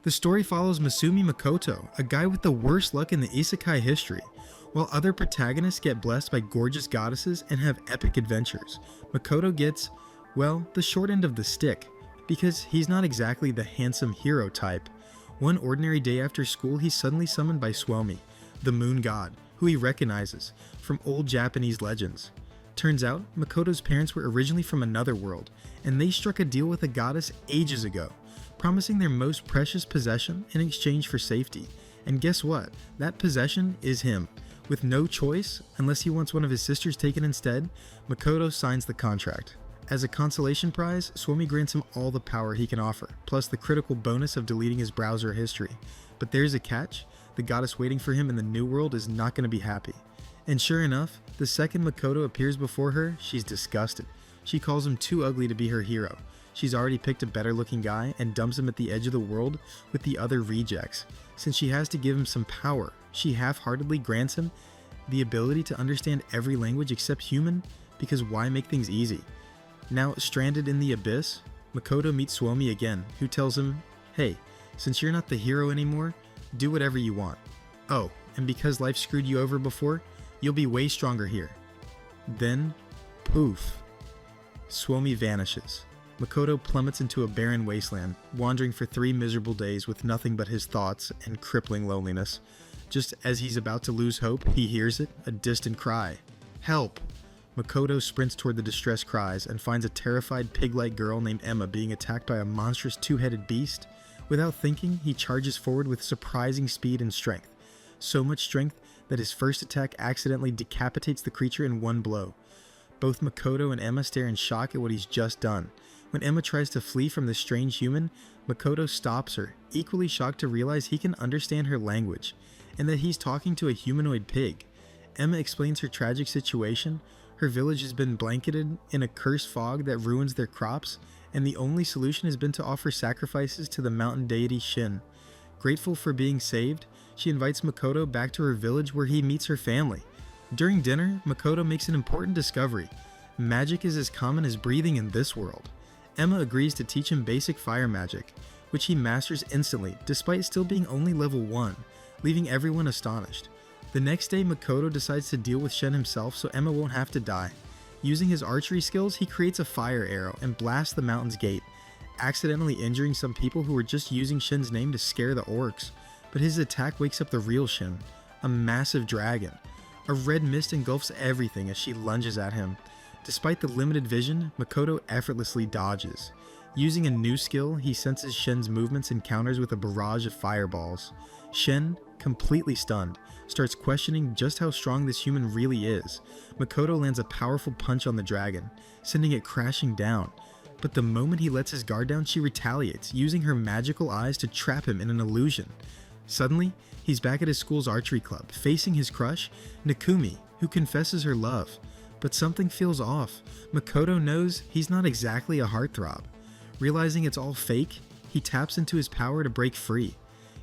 The story follows Misumi Makoto, a guy with the worst luck in the isekai history. While other protagonists get blessed by gorgeous goddesses and have epic adventures, Makoto gets, well, the short end of the stick, because he's not exactly the handsome hero type. One ordinary day after school, he's suddenly summoned by Tsukuyomi, the moon god, who he recognizes from old Japanese legends. Turns out, Makoto's parents were originally from another world, and they struck a deal with a goddess ages ago, promising their most precious possession in exchange for safety. And guess what? That possession is him. With no choice, unless he wants one of his sisters taken instead, Makoto signs the contract. As a consolation prize, Tsukuyomi grants him all the power he can offer, plus the critical bonus of deleting his browser history. But there's a catch: the goddess waiting for him in the new world is not going to be happy. And sure enough, the second Makoto appears before her, she's disgusted. She calls him too ugly to be her hero. She's already picked a better looking guy and dumps him at the edge of the world with the other rejects. Since she has to give him some power, she half-heartedly grants him the ability to understand every language except human, because why make things easy? Now stranded in the abyss, Makoto meets Tsukuyomi again, who tells him, hey, since you're not the hero anymore, do whatever you want. Oh, and because life screwed you over before, you'll be way stronger here. Then, poof, Tsukuyomi vanishes. Makoto plummets into a barren wasteland, wandering for 3 miserable days with nothing but his thoughts and crippling loneliness. Just as he's about to lose hope, he hears it, a distant cry. Help! Makoto sprints toward the distressed cries and finds a terrified pig-like girl named Emma being attacked by a monstrous 2-headed beast. Without thinking, he charges forward with surprising speed and strength. So much strength that his first attack accidentally decapitates the creature in one blow. Both Makoto and Emma stare in shock at what he's just done. When Emma tries to flee from the strange human, Makoto stops her, equally shocked to realize he can understand her language, and that he's talking to a humanoid pig. Emma explains her tragic situation. Her village has been blanketed in a cursed fog that ruins their crops, and the only solution has been to offer sacrifices to the mountain deity Shin. Grateful for being saved, she invites Makoto back to her village where he meets her family. During dinner, Makoto makes an important discovery. Magic is as common as breathing in this world. Emma agrees to teach him basic fire magic, which he masters instantly despite still being only level 1, leaving everyone astonished. The next day, Makoto decides to deal with Shen himself so Emma won't have to die. Using his archery skills, he creates a fire arrow and blasts the mountain's gate, accidentally injuring some people who were just using Shen's name to scare the orcs. But his attack wakes up the real Shen, a massive dragon. A red mist engulfs everything as she lunges at him. Despite the limited vision, Makoto effortlessly dodges. Using a new skill, he senses Shen's movements and counters with a barrage of fireballs. Shen, completely stunned, starts questioning just how strong this human really is. Makoto lands a powerful punch on the dragon, sending it crashing down. But the moment he lets his guard down, she retaliates, using her magical eyes to trap him in an illusion. Suddenly, he's back at his school's archery club, facing his crush, Nakumi, who confesses her love. But something feels off. Makoto knows he's not exactly a heartthrob. Realizing it's all fake, he taps into his power to break free.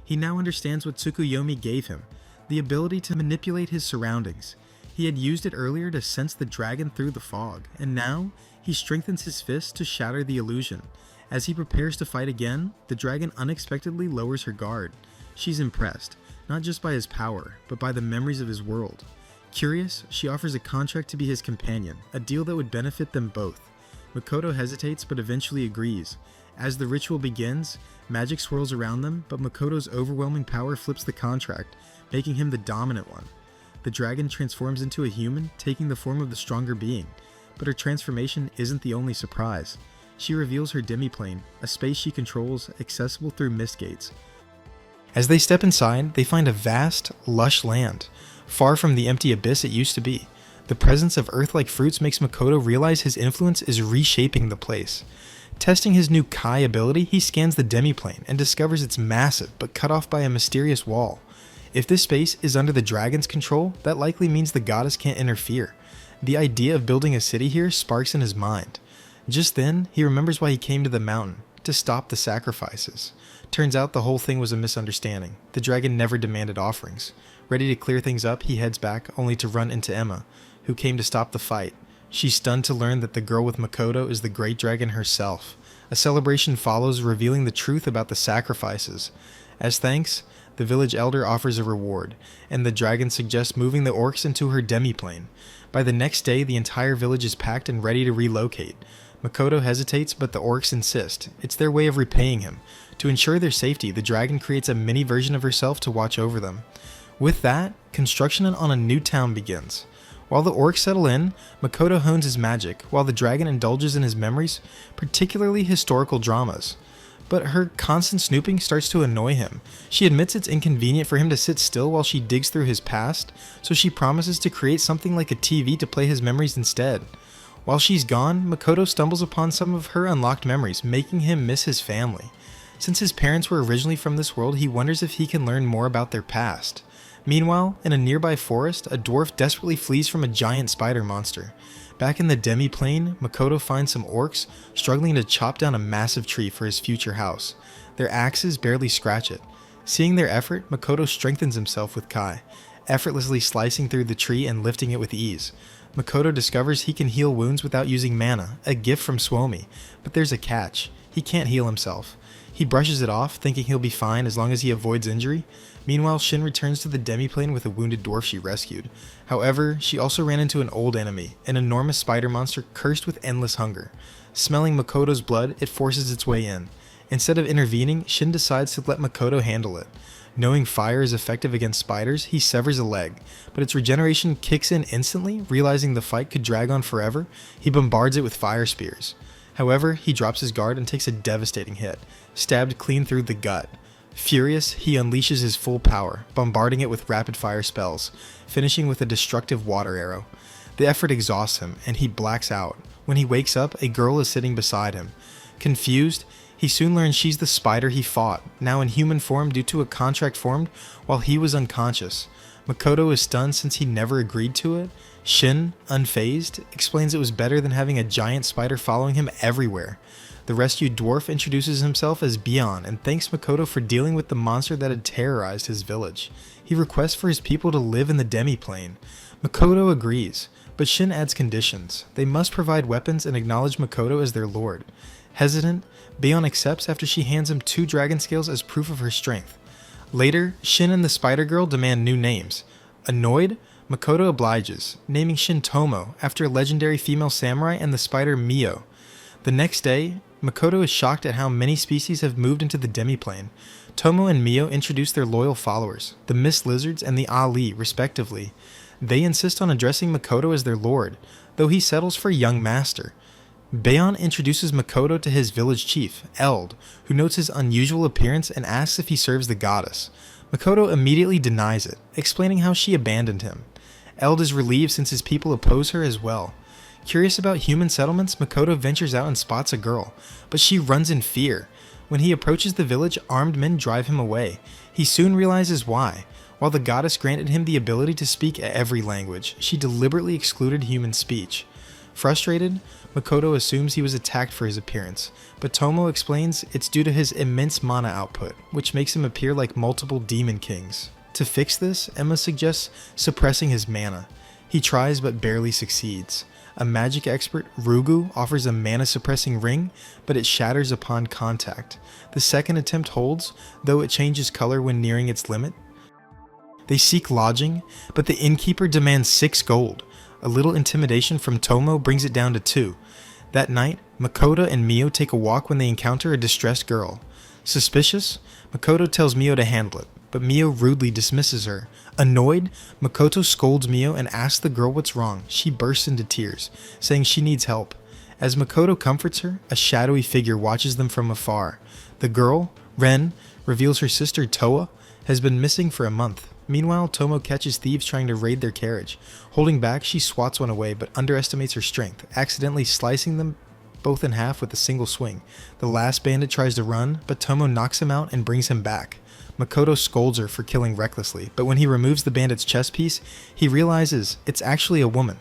He now understands what Tsukuyomi gave him, the ability to manipulate his surroundings. He had used it earlier to sense the dragon through the fog, and now he strengthens his fist to shatter the illusion. As he prepares to fight again, the dragon unexpectedly lowers her guard. She's impressed, not just by his power, but by the memories of his world. Curious, she offers a contract to be his companion, a deal that would benefit them both. Makoto hesitates but eventually agrees. As the ritual begins, magic swirls around them, but Makoto's overwhelming power flips the contract, making him the dominant one. The dragon transforms into a human, taking the form of the stronger being. But her transformation isn't the only surprise. She reveals her demiplane, a space she controls, accessible through mist gates. As they step inside, they find a vast, lush land, far from the empty abyss it used to be. The presence of earth-like fruits makes Makoto realize his influence is reshaping the place. Testing his new Kai ability, he scans the demiplane and discovers it's massive but cut off by a mysterious wall. If this space is under the dragon's control, that likely means the goddess can't interfere. The idea of building a city here sparks in his mind. Just then, he remembers why he came to the mountain, to stop the sacrifices. Turns out the whole thing was a misunderstanding. The dragon never demanded offerings. Ready to clear things up, he heads back, only to run into Emma, who came to stop the fight. She's stunned to learn that the girl with Makoto is the great dragon herself, A celebration follows, revealing the truth about the sacrifices. As thanks, the village elder offers a reward, and the dragon suggests moving the orcs into her demiplane. By the next day, the entire village is packed and ready to relocate. Makoto hesitates, but the orcs insist. It's their way of repaying him. To ensure their safety, the dragon creates a mini version of herself to watch over them. With that, construction on a new town begins. While the orcs settle in, Makoto hones his magic, while the dragon indulges in his memories, particularly historical dramas. But her constant snooping starts to annoy him. She admits it's inconvenient for him to sit still while she digs through his past, so she promises to create something like a TV to play his memories instead. While she's gone, Makoto stumbles upon some of her unlocked memories, making him miss his family. Since his parents were originally from this world, he wonders if he can learn more about their past. Meanwhile, in a nearby forest, a dwarf desperately flees from a giant spider monster. Back in the demi-plane, Makoto finds some orcs struggling to chop down a massive tree for his future house. Their axes barely scratch it. Seeing their effort, Makoto strengthens himself with Kai, effortlessly slicing through the tree and lifting it with ease. Makoto discovers he can heal wounds without using mana, a gift from Tsukuyomi, but there's a catch. He can't heal himself. He brushes it off, thinking he'll be fine as long as he avoids injury. Meanwhile, Shin returns to the demiplane with a wounded dwarf she rescued. However, she also ran into an old enemy, an enormous spider monster cursed with endless hunger. Smelling Makoto's blood, it forces its way in. Instead of intervening, Shin decides to let Makoto handle it. Knowing fire is effective against spiders, he severs a leg, but its regeneration kicks in instantly. Realizing the fight could drag on forever, he bombards it with fire spears. However, he drops his guard and takes a devastating hit, stabbed clean through the gut. Furious, he unleashes his full power, bombarding it with rapid-fire spells, finishing with a destructive water arrow. The effort exhausts him, and he blacks out. When he wakes up, a girl is sitting beside him. Confused, he soon learns she's the spider he fought, now in human form due to a contract formed while he was unconscious. Makoto is stunned since he never agreed to it. Shin, unfazed, explains it was better than having a giant spider following him everywhere. The rescued dwarf introduces himself as Bion and thanks Makoto for dealing with the monster that had terrorized his village. He requests for his people to live in the demi-plane. Makoto agrees, but Shin adds conditions. They must provide weapons and acknowledge Makoto as their lord. Hesitant, Bion accepts after she hands him 2 dragon scales as proof of her strength. Later, Shin and the spider girl demand new names. Annoyed, Makoto obliges, naming Shin Tomo after a legendary female samurai and the spider Mio. The next day, Makoto is shocked at how many species have moved into the demiplane. Tomo and Mio introduce their loyal followers, the Mist Lizards and the Ali, respectively. They insist on addressing Makoto as their lord, though he settles for young master. Bayon introduces Makoto to his village chief, Eld, who notes his unusual appearance and asks if he serves the goddess. Makoto immediately denies it, explaining how she abandoned him. Eld is relieved since his people oppose her as well. Curious about human settlements, Makoto ventures out and spots a girl, but she runs in fear. When he approaches the village, armed men drive him away. He soon realizes why. While the goddess granted him the ability to speak every language, she deliberately excluded human speech. Frustrated, Makoto assumes he was attacked for his appearance, but Tomo explains it's due to his immense mana output, which makes him appear like multiple demon kings. To fix this, Emma suggests suppressing his mana. He tries but barely succeeds. A magic expert, Rugu, offers a mana-suppressing ring, but it shatters upon contact. The second attempt holds, though it changes color when nearing its limit. They seek lodging, but the innkeeper demands 6 gold. A little intimidation from Tomo brings it down to 2. That night, Makoto and Mio take a walk when they encounter a distressed girl. Suspicious, Makoto tells Mio to handle it, but Mio rudely dismisses her. Annoyed, Makoto scolds Mio and asks the girl what's wrong. She bursts into tears, saying she needs help. As Makoto comforts her, a shadowy figure watches them from afar. The girl, Ren, reveals her sister Toa has been missing for a month. Meanwhile, Tomo catches thieves trying to raid their carriage. Holding back, she swats one away but underestimates her strength, accidentally slicing them both in half with a single swing. The last bandit tries to run, but Tomo knocks him out and brings him back. Makoto scolds her for killing recklessly, but when he removes the bandit's chest piece, he realizes it's actually a woman.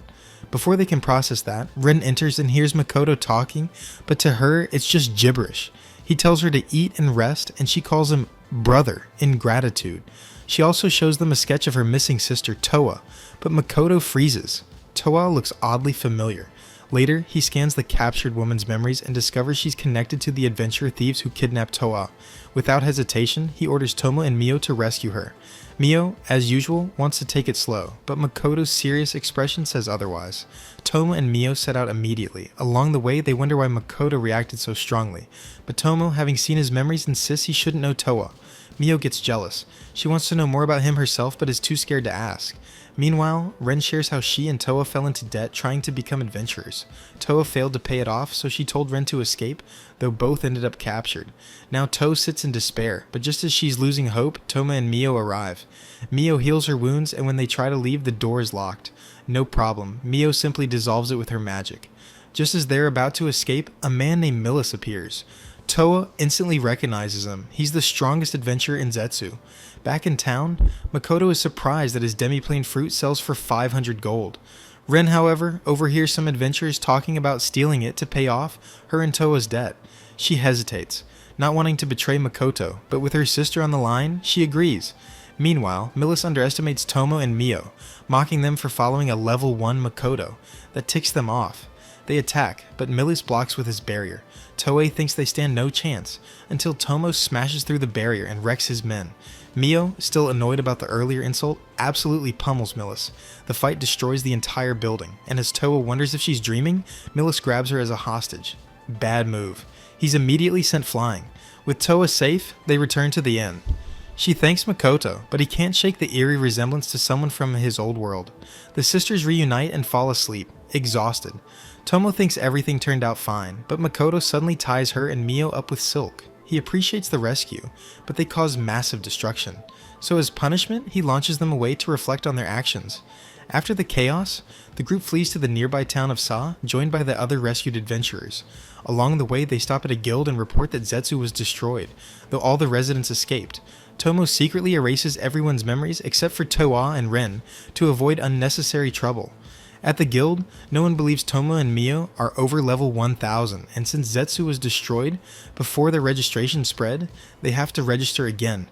Before they can process that, Ren enters and hears Makoto talking, but to her, it's just gibberish. He tells her to eat and rest, and she calls him brother in gratitude. She also shows them a sketch of her missing sister, Toa, but Makoto freezes. Toa looks oddly familiar, Later, he scans the captured woman's memories and discovers she's connected to the adventurer thieves who kidnapped Toa. Without hesitation, he orders Tomo and Mio to rescue her. Mio, as usual, wants to take it slow, but Makoto's serious expression says otherwise. Tomo and Mio set out immediately. Along the way, they wonder why Makoto reacted so strongly, but Tomo, having seen his memories, insists he shouldn't know Toa. Mio gets jealous. She wants to know more about him herself, but is too scared to ask. Meanwhile, Ren shares how she and Toa fell into debt trying to become adventurers. Toa failed to pay it off, so she told Ren to escape, though both ended up captured. Now Toa sits in despair, but just as she's losing hope, Toma and Mio arrive. Mio heals her wounds, and when they try to leave, the door is locked. No problem, Mio simply dissolves it with her magic. Just as they're about to escape, a man named Millis appears. Toa instantly recognizes him. He's the strongest adventurer in Zetsu. Back in town, Makoto is surprised that his demi-plane fruit sells for 500 gold. Ren, however, overhears some adventurers talking about stealing it to pay off her and Toa's debt. She hesitates, not wanting to betray Makoto, but with her sister on the line, she agrees. Meanwhile, Millis underestimates Tomo and Mio, mocking them for following a level 1 Makoto. That ticks them off. They attack, but Millis blocks with his barrier. Toei thinks they stand no chance, until Tomo smashes through the barrier and wrecks his men. Mio, still annoyed about the earlier insult, absolutely pummels Millis. The fight destroys the entire building, and as Toa wonders if she's dreaming, Millis grabs her as a hostage. Bad move. He's immediately sent flying. With Toa safe, they return to the inn. She thanks Makoto, but he can't shake the eerie resemblance to someone from his old world. The sisters reunite and fall asleep, exhausted. Tomo thinks everything turned out fine, but Makoto suddenly ties her and Mio up with silk. He appreciates the rescue, but they cause massive destruction. So as punishment, he launches them away to reflect on their actions. After the chaos, the group flees to the nearby town of Sa, joined by the other rescued adventurers. Along the way, they stop at a guild and report that Zetsu was destroyed, though all the residents escaped. Tomo secretly erases everyone's memories except for Toa and Ren to avoid unnecessary trouble. At the guild, no one believes Tomo and Mio are over level 1000, and since Zetsu was destroyed before their registration spread, they have to register again.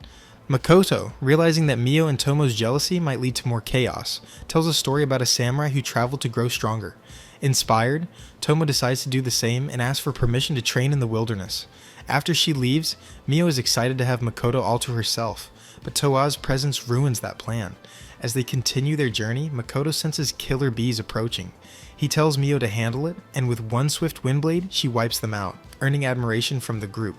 Makoto, realizing that Mio and Tomo's jealousy might lead to more chaos, tells a story about a samurai who traveled to grow stronger. Inspired, Tomo decides to do the same and asks for permission to train in the wilderness. After she leaves, Mio is excited to have Makoto all to herself, but Toa's presence ruins that plan. As they continue their journey, Makoto senses killer bees approaching. He tells Mio to handle it, and with one swift windblade, she wipes them out, earning admiration from the group.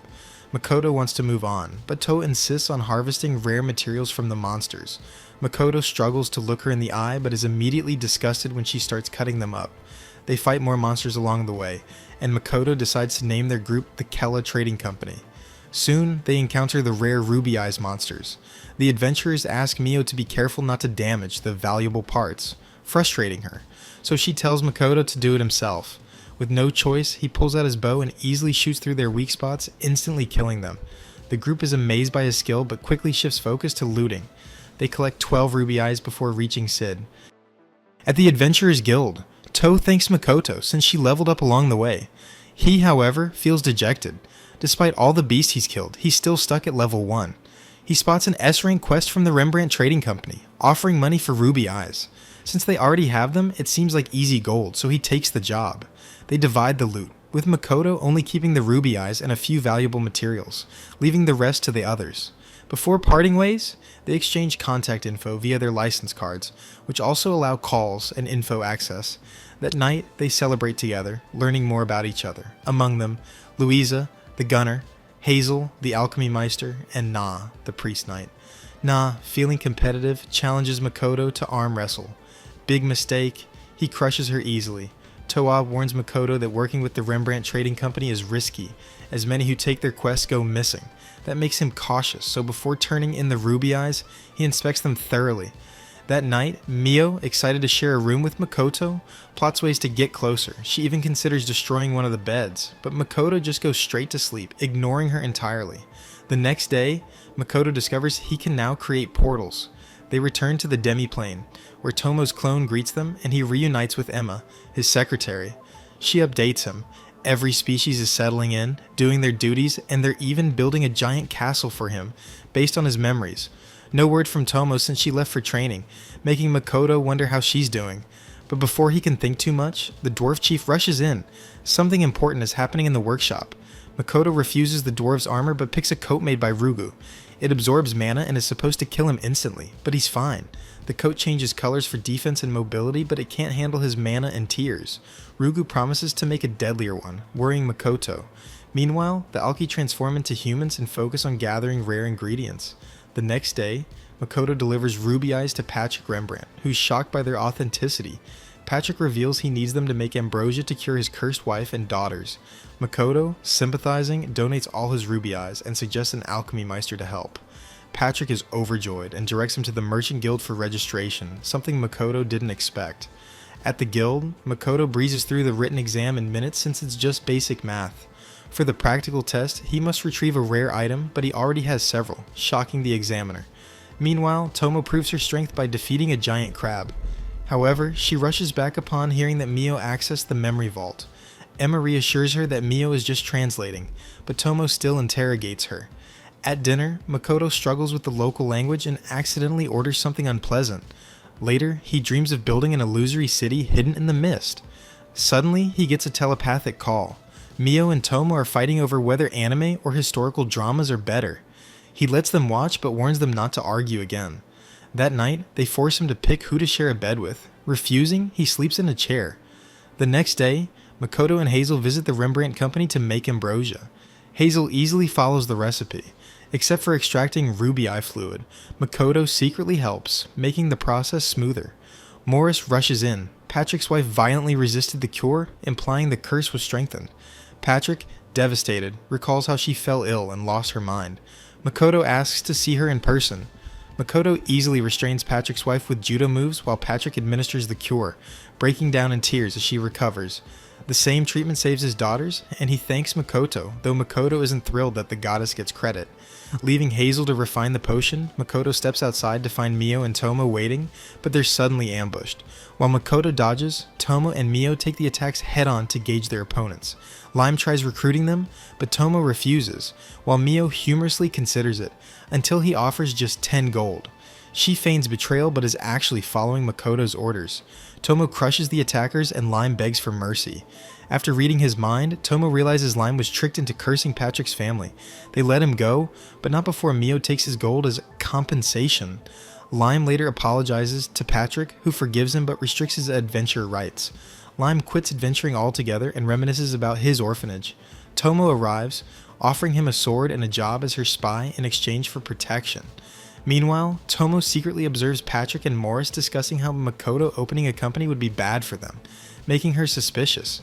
Makoto wants to move on, but Toa insists on harvesting rare materials from the monsters. Makoto struggles to look her in the eye, but is immediately disgusted when she starts cutting them up. They fight more monsters along the way, and Makoto decides to name their group the Kella Trading Company. Soon, they encounter the rare Ruby Eyes monsters. The adventurers ask Mio to be careful not to damage the valuable parts, frustrating her, so she tells Makoto to do it himself. With no choice, he pulls out his bow and easily shoots through their weak spots, instantly killing them. The group is amazed by his skill, but quickly shifts focus to looting. They collect 12 Ruby Eyes before reaching Sid. At the Adventurers Guild, To thanks Makoto since she leveled up along the way. He, however, feels dejected. Despite all the beasts he's killed, he's still stuck at level 1. He spots an S-rank quest from the Rembrandt Trading Company, offering money for Ruby Eyes. Since they already have them, it seems like easy gold, so he takes the job. They divide the loot, with Makoto only keeping the Ruby Eyes and a few valuable materials, leaving the rest to the others. Before parting ways, they exchange contact info via their license cards, which also allow calls and info access. That night, they celebrate together, learning more about each other. Among them, Louisa, the gunner, Hazel, the alchemy meister, and Na, the priest knight. Na, feeling competitive, challenges Makoto to arm wrestle. Big mistake, he crushes her easily. Toa warns Makoto that working with the Rembrandt Trading Company is risky, as many who take their quests go missing. That makes him cautious, so before turning in the Ruby Eyes, he inspects them thoroughly. That night, Mio, excited to share a room with Makoto, plots ways to get closer. She even considers destroying one of the beds, but Makoto just goes straight to sleep, ignoring her entirely. The next day, Makoto discovers he can now create portals. They return to the demi-plane, where Tomo's clone greets them, and he reunites with Emma, his secretary. She updates him. Every species is settling in, doing their duties, and they're even building a giant castle for him, based on his memories. No word from Tomo since she left for training, making Makoto wonder how she's doing. But before he can think too much, the dwarf chief rushes in. Something important is happening in the workshop. Makoto refuses the dwarf's armor but picks a coat made by Rugu. It absorbs mana and is supposed to kill him instantly, but he's fine. The coat changes colors for defense and mobility, but it can't handle his mana and tears. Rugu promises to make a deadlier one, worrying Makoto. Meanwhile, the Alki transform into humans and focus on gathering rare ingredients. The next day, Makoto delivers ruby eyes to Patrick Rembrandt, who's shocked by their authenticity. Patrick reveals he needs them to make ambrosia to cure his cursed wife and daughters. Makoto, sympathizing, donates all his ruby eyes and suggests an alchemy meister to help. Patrick is overjoyed and directs him to the Merchant Guild for registration, something Makoto didn't expect. At the guild, Makoto breezes through the written exam in minutes since it's just basic math. For the practical test, he must retrieve a rare item, but he already has several, shocking the examiner. Meanwhile, Tomo proves her strength by defeating a giant crab. However, she rushes back upon hearing that Mio accessed the memory vault. Emma reassures her that Mio is just translating, but Tomo still interrogates her. At dinner, Makoto struggles with the local language and accidentally orders something unpleasant. Later, he dreams of building an illusory city hidden in the mist. Suddenly, he gets a telepathic call. Mio and Tomo are fighting over whether anime or historical dramas are better. He lets them watch but warns them not to argue again. That night, they force him to pick who to share a bed with. Refusing, he sleeps in a chair. The next day, Makoto and Hazel visit the Rembrandt company to make ambrosia. Hazel easily follows the recipe. Except for extracting ruby eye fluid, Makoto secretly helps, making the process smoother. Morris rushes in. Patrick's wife violently resisted the cure, implying the curse was strengthened. Patrick, devastated, recalls how she fell ill and lost her mind. Makoto asks to see her in person. Makoto easily restrains Patrick's wife with judo moves while Patrick administers the cure, breaking down in tears as she recovers. The same treatment saves his daughters, and he thanks Makoto, though Makoto isn't thrilled that the goddess gets credit. Leaving Hazel to refine the potion, Makoto steps outside to find Mio and Tomo waiting, but they're suddenly ambushed. While Makoto dodges, Tomo and Mio take the attacks head-on to gauge their opponents. Lime tries recruiting them, but Tomo refuses, while Mio humorously considers it, until he offers just 10 gold. She feigns betrayal but is actually following Makoto's orders. Tomo crushes the attackers and Lime begs for mercy. After reading his mind, Tomo realizes Lime was tricked into cursing Patrick's family. They let him go, but not before Mio takes his gold as compensation. Lime later apologizes to Patrick, who forgives him but restricts his adventure rights. Lime quits adventuring altogether and reminisces about his orphanage. Tomo arrives, offering him a sword and a job as her spy in exchange for protection. Meanwhile, Tomo secretly observes Patrick and Morris discussing how Makoto opening a company would be bad for them, making her suspicious.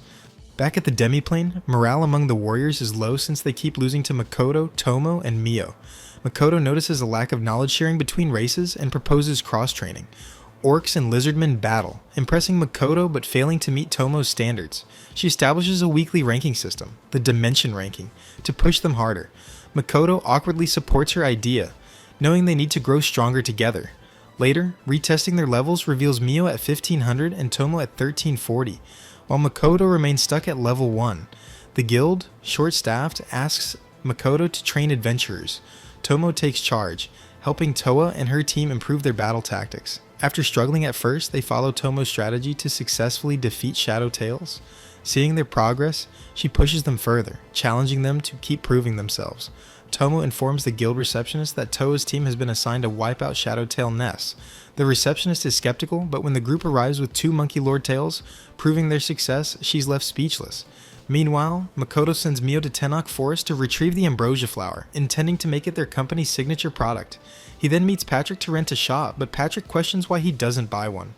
Back at the demiplane, morale among the warriors is low since they keep losing to Makoto, Tomo, and Mio. Makoto notices a lack of knowledge sharing between races and proposes cross-training. Orcs and lizardmen battle, impressing Makoto but failing to meet Tomo's standards. She establishes a weekly ranking system, the Dimension Ranking, to push them harder. Makoto awkwardly supports her idea, knowing they need to grow stronger together. Later, retesting their levels reveals Mio at 1500 and Tomo at 1340, while Makoto remains stuck at level 1. The guild, short-staffed, asks Makoto to train adventurers. Tomo takes charge, helping Toa and her team improve their battle tactics. After struggling at first, they follow Tomo's strategy to successfully defeat Shadow Tails. Seeing their progress, she pushes them further, challenging them to keep proving themselves. Tomo informs the guild receptionist that Toa's team has been assigned to wipe out Shadowtail nests. The receptionist is skeptical, but when the group arrives with 2 Monkey Lord tails, proving their success, she's left speechless. Meanwhile, Makoto sends Mio to Tenok Forest to retrieve the ambrosia flower, intending to make it their company's signature product. He then meets Patrick to rent a shop, but Patrick questions why he doesn't buy one.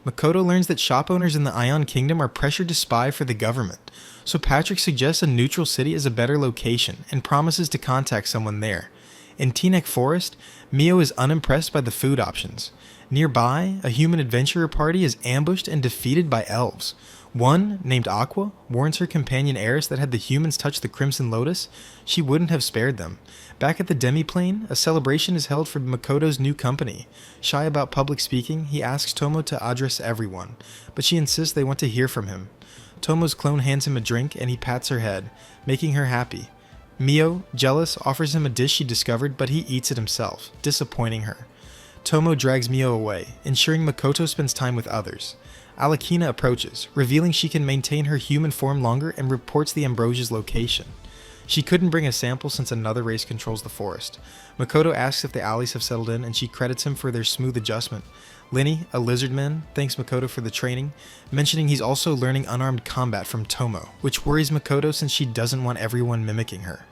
Makoto learns that shop owners in the Ion Kingdom are pressured to spy for the government, so Patrick suggests a neutral city is a better location and promises to contact someone there. In Teaneck Forest, Mio is unimpressed by the food options. Nearby, a human adventurer party is ambushed and defeated by elves. One, named Aqua, warns her companion Eris that had the humans touched the Crimson Lotus, she wouldn't have spared them. Back at the demiplane, a celebration is held for Makoto's new company. Shy about public speaking, he asks Tomo to address everyone, but she insists they want to hear from him. Tomo's clone hands him a drink and he pats her head, making her happy. Mio, jealous, offers him a dish she discovered, but he eats it himself, disappointing her. Tomo drags Mio away, ensuring Makoto spends time with others. Alakina approaches, revealing she can maintain her human form longer and reports the ambrosia's location. She couldn't bring a sample since another race controls the forest. Makoto asks if the allies have settled in and she credits him for their smooth adjustment. Lenny, a lizardman, thanks Makoto for the training, mentioning he's also learning unarmed combat from Tomo, which worries Makoto since she doesn't want everyone mimicking her.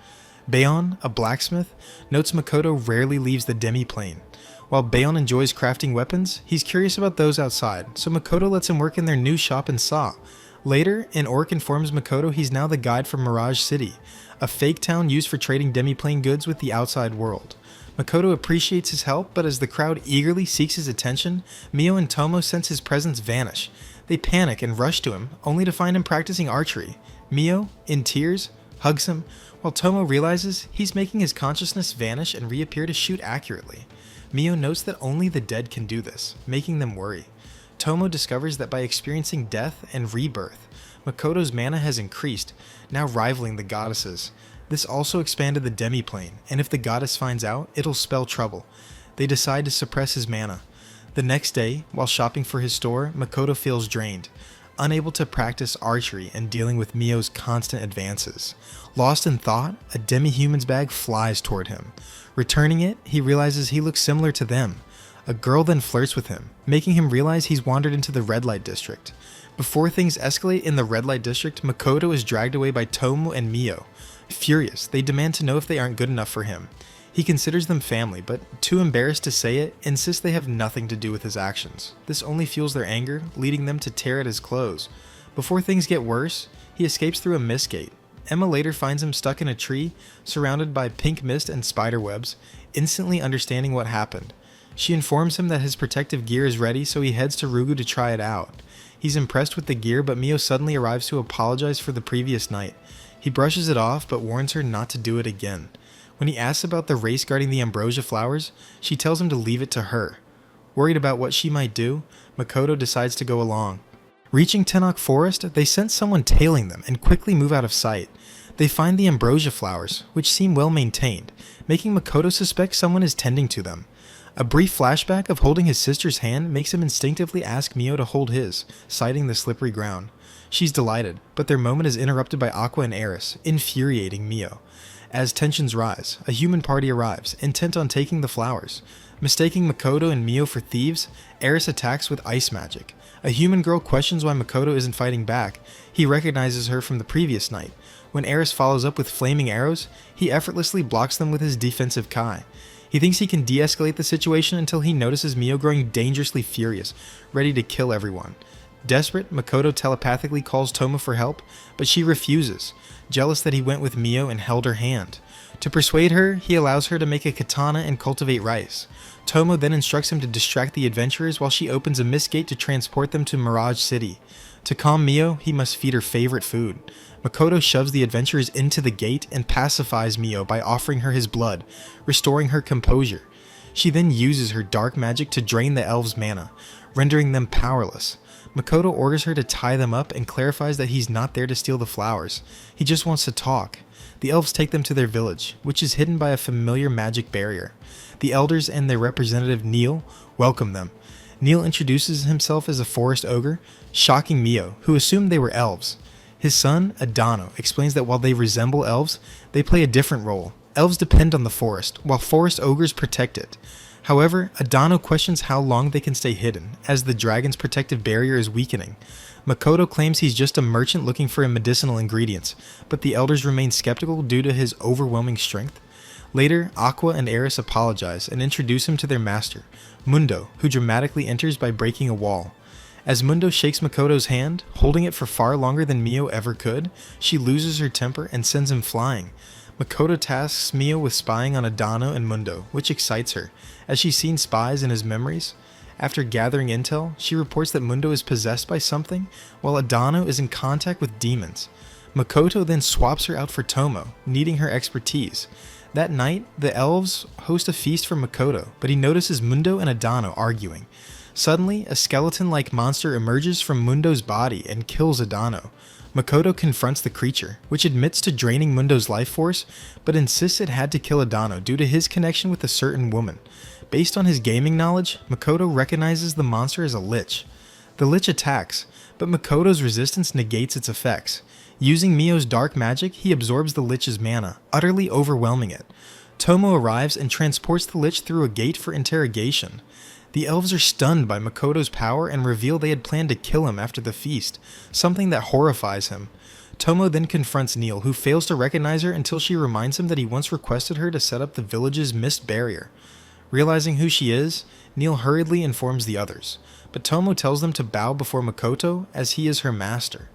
Bayon, a blacksmith, notes Makoto rarely leaves the demi-plane. While Bayon enjoys crafting weapons, he's curious about those outside, so Makoto lets him work in their new shop in Sa. Later, an orc informs Makoto he's now the guide for Mirage City, a fake town used for trading demi-plane goods with the outside world. Makoto appreciates his help, but as the crowd eagerly seeks his attention, Mio and Tomo sense his presence vanish. They panic and rush to him, only to find him practicing archery. Mio, in tears, hugs him, while Tomo realizes he's making his consciousness vanish and reappear to shoot accurately. Mio notes that only the dead can do this, making them worry. Tomo discovers that by experiencing death and rebirth, Makoto's mana has increased, now rivaling the goddesses. This also expanded the demi-plane, and if the goddess finds out, it'll spell trouble. They decide to suppress his mana. The next day, while shopping for his store, Makoto feels drained, unable to practice archery and dealing with Mio's constant advances. Lost in thought, a demi-human's bag flies toward him. Returning it, he realizes he looks similar to them. A girl then flirts with him, making him realize he's wandered into the red light district. Before things escalate in the red light district, Makoto is dragged away by Tomo and Mio. Furious, they demand to know if they aren't good enough for him. He considers them family, but too embarrassed to say it, insists they have nothing to do with his actions. This only fuels their anger, leading them to tear at his clothes. Before things get worse, he escapes through a mist gate. Emma later finds him stuck in a tree, surrounded by pink mist and spider webs, instantly understanding what happened. She informs him that his protective gear is ready, so he heads to Rugu to try it out. He's impressed with the gear, but Mio suddenly arrives to apologize for the previous night. He brushes it off, but warns her not to do it again. When he asks about the race guarding the ambrosia flowers, she tells him to leave it to her. Worried about what she might do, Makoto decides to go along. Reaching Tenok Forest, they sense someone tailing them and quickly move out of sight. They find the ambrosia flowers, which seem well maintained, making Makoto suspect someone is tending to them. A brief flashback of holding his sister's hand makes him instinctively ask Mio to hold his, citing the slippery ground. She's delighted, but their moment is interrupted by Aqua and Eris, infuriating Mio. As tensions rise, a human party arrives, intent on taking the flowers. Mistaking Makoto and Mio for thieves, Eris attacks with ice magic. A human girl questions why Makoto isn't fighting back. He recognizes her from the previous night. When Eris follows up with flaming arrows, he effortlessly blocks them with his defensive Kai. He thinks he can de-escalate the situation until he notices Mio growing dangerously furious, ready to kill everyone. Desperate, Makoto telepathically calls Tomo for help, but she refuses, jealous that he went with Mio and held her hand. To persuade her, he allows her to make a katana and cultivate rice. Tomo then instructs him to distract the adventurers while she opens a mist gate to transport them to Mirage City. To calm Mio, he must feed her favorite food. Makoto shoves the adventurers into the gate and pacifies Mio by offering her his blood, restoring her composure. She then uses her dark magic to drain the elves' mana, rendering them powerless. Makoto orders her to tie them up and clarifies that he's not there to steal the flowers. He just wants to talk. The elves take them to their village, which is hidden by a familiar magic barrier. The elders and their representative Neil welcome them. Neil introduces himself as a forest ogre, shocking Mio, who assumed they were elves. His son, Adano, explains that while they resemble elves, they play a different role. Elves depend on the forest, while forest ogres protect it. However, Adano questions how long they can stay hidden, as the dragon's protective barrier is weakening. Makoto claims he's just a merchant looking for medicinal ingredients, but the elders remain skeptical due to his overwhelming strength. Later, Aqua and Eris apologize and introduce him to their master, Mundo, who dramatically enters by breaking a wall. As Mundo shakes Makoto's hand, holding it for far longer than Mio ever could, she loses her temper and sends him flying. Makoto tasks Mio with spying on Adano and Mundo, which excites her, as she's seen spies in his memories. After gathering intel, she reports that Mundo is possessed by something, while Adano is in contact with demons. Makoto then swaps her out for Tomo, needing her expertise. That night, the elves host a feast for Makoto, but he notices Mundo and Adano arguing. Suddenly, a skeleton-like monster emerges from Mundo's body and kills Adano. Makoto confronts the creature, which admits to draining Mundo's life force, but insists it had to kill Adano due to his connection with a certain woman. Based on his gaming knowledge, Makoto recognizes the monster as a lich. The Lich attacks, but Makoto's resistance negates its effects. Using Mio's dark magic, he absorbs the Lich's mana, utterly overwhelming it. Tomo arrives and transports the Lich through a gate for interrogation. The elves are stunned by Makoto's power and reveal they had planned to kill him after the feast, something that horrifies him. Tomo then confronts Neil, who fails to recognize her until she reminds him that he once requested her to set up the village's mist barrier. Realizing who she is, Neil hurriedly informs the others, but Tomo tells them to bow before Makoto as he is her master.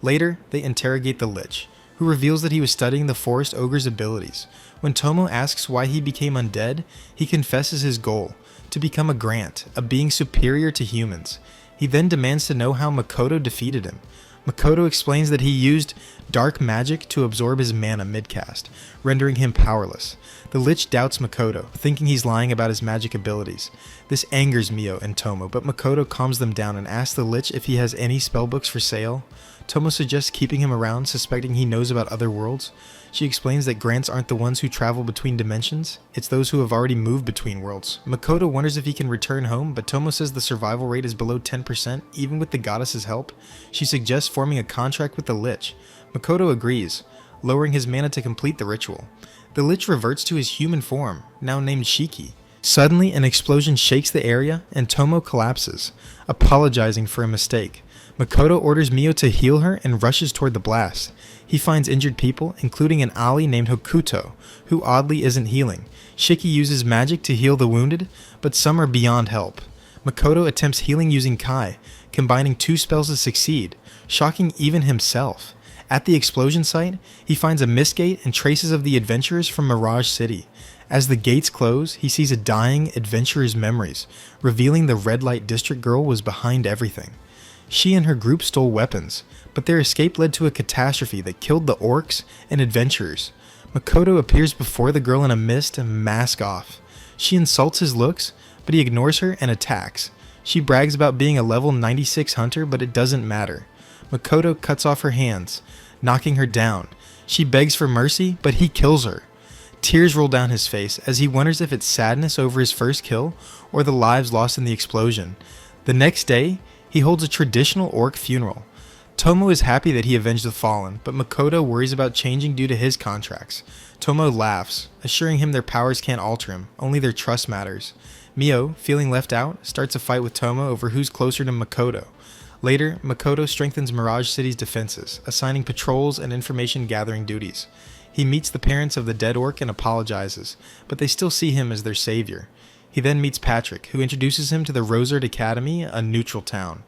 Later, they interrogate the Lich, who reveals that he was studying the forest ogre's abilities. When Tomo asks why he became undead, he confesses his goal, to become a Grant, a being superior to humans. He then demands to know how Makoto defeated him. Makoto explains that he used dark magic to absorb his mana mid-cast, rendering him powerless. The Lich doubts Makoto, thinking he's lying about his magic abilities. This angers Mio and Tomo, but Makoto calms them down and asks the Lich if he has any spellbooks for sale. Tomo suggests keeping him around, suspecting he knows about other worlds. She explains that Grants aren't the ones who travel between dimensions, it's those who have already moved between worlds. Makoto wonders if he can return home, but Tomo says the survival rate is below 10%, even with the goddess's help. She suggests forming a contract with the Lich. Makoto agrees, lowering his mana to complete the ritual. The Lich reverts to his human form, now named Shiki. Suddenly, an explosion shakes the area, and Tomo collapses, apologizing for a mistake. Makoto orders Mio to heal her and rushes toward the blast. He finds injured people, including an ally named Hokuto, who oddly isn't healing. Shiki uses magic to heal the wounded, but some are beyond help. Makoto attempts healing using Kai, combining 2 spells to succeed, shocking even himself. At the explosion site, he finds a mist gate and traces of the adventurers from Mirage City. As the gates close, he sees a dying adventurer's memories, revealing the red light district girl was behind everything. She and her group stole weapons, but their escape led to a catastrophe that killed the orcs and adventurers. Makoto appears before the girl in a mist and mask off. She insults his looks, but he ignores her and attacks. She brags about being a level 96 hunter, but it doesn't matter. Makoto cuts off her hands, knocking her down. She begs for mercy, but he kills her. Tears roll down his face as he wonders if it's sadness over his first kill or the lives lost in the explosion. The next day, he holds a traditional orc funeral. Tomo is happy that he avenged the fallen, but Makoto worries about changing due to his contracts. Tomo laughs, assuring him their powers can't alter him, only their trust matters. Mio, feeling left out, starts a fight with Tomo over who's closer to Makoto. Later, Makoto strengthens Mirage City's defenses, assigning patrols and information gathering duties. He meets the parents of the dead orc and apologizes, but they still see him as their savior. He then meets Patrick, who introduces him to the Rosard Academy, a neutral town.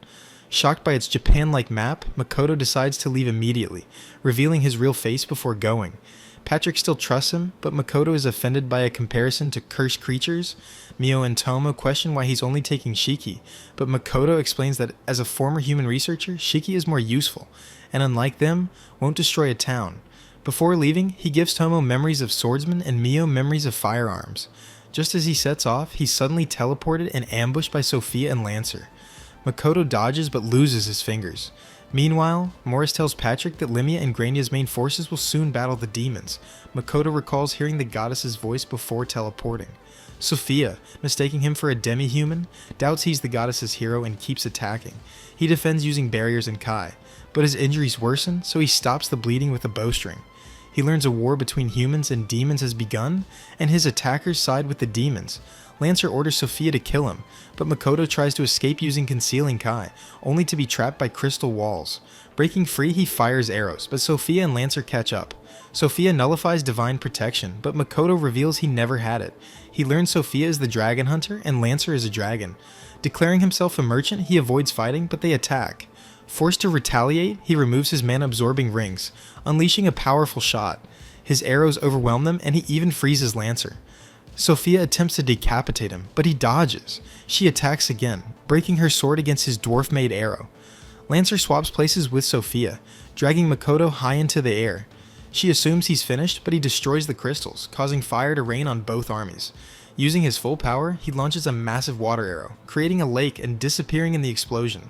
Shocked by its Japan-like map, Makoto decides to leave immediately, revealing his real face before going. Patrick still trusts him, but Makoto is offended by a comparison to cursed creatures. Mio and Tomo question why he's only taking Shiki, but Makoto explains that as a former human researcher, Shiki is more useful, and unlike them, won't destroy a town. Before leaving, he gives Tomo memories of swordsmen and Mio memories of firearms. Just as he sets off, he's suddenly teleported and ambushed by Sophia and Lancer. Makoto dodges but loses his fingers. Meanwhile, Morris tells Patrick that Limia and Grania's main forces will soon battle the demons. Makoto recalls hearing the goddess's voice before teleporting. Sophia, mistaking him for a demi-human, doubts he's the goddess's hero and keeps attacking. He defends using barriers and Kai, but his injuries worsen, so he stops the bleeding with a bowstring. He learns a war between humans and demons has begun, and his attackers side with the demons. Lancer orders Sophia to kill him, but Makoto tries to escape using concealing Kai, only to be trapped by crystal walls. Breaking free, he fires arrows, but Sophia and Lancer catch up. Sophia nullifies divine protection, but Makoto reveals he never had it. He learns Sophia is the dragon hunter, and Lancer is a dragon. Declaring himself a merchant, he avoids fighting, but they attack. Forced to retaliate, he removes his mana-absorbing rings, unleashing a powerful shot. His arrows overwhelm them, and he even freezes Lancer. Sophia attempts to decapitate him, but he dodges. She attacks again, breaking her sword against his dwarf-made arrow. Lancer swaps places with Sophia, dragging Makoto high into the air. She assumes he's finished, but he destroys the crystals, causing fire to rain on both armies. Using his full power, he launches a massive water arrow, creating a lake and disappearing in the explosion.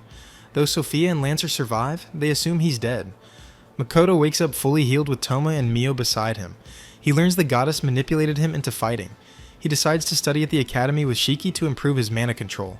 Though Sophia and Lancer survive, they assume he's dead. Makoto wakes up fully healed with Toma and Mio beside him. He learns the goddess manipulated him into fighting. He decides to study at the academy with Shiki to improve his mana control.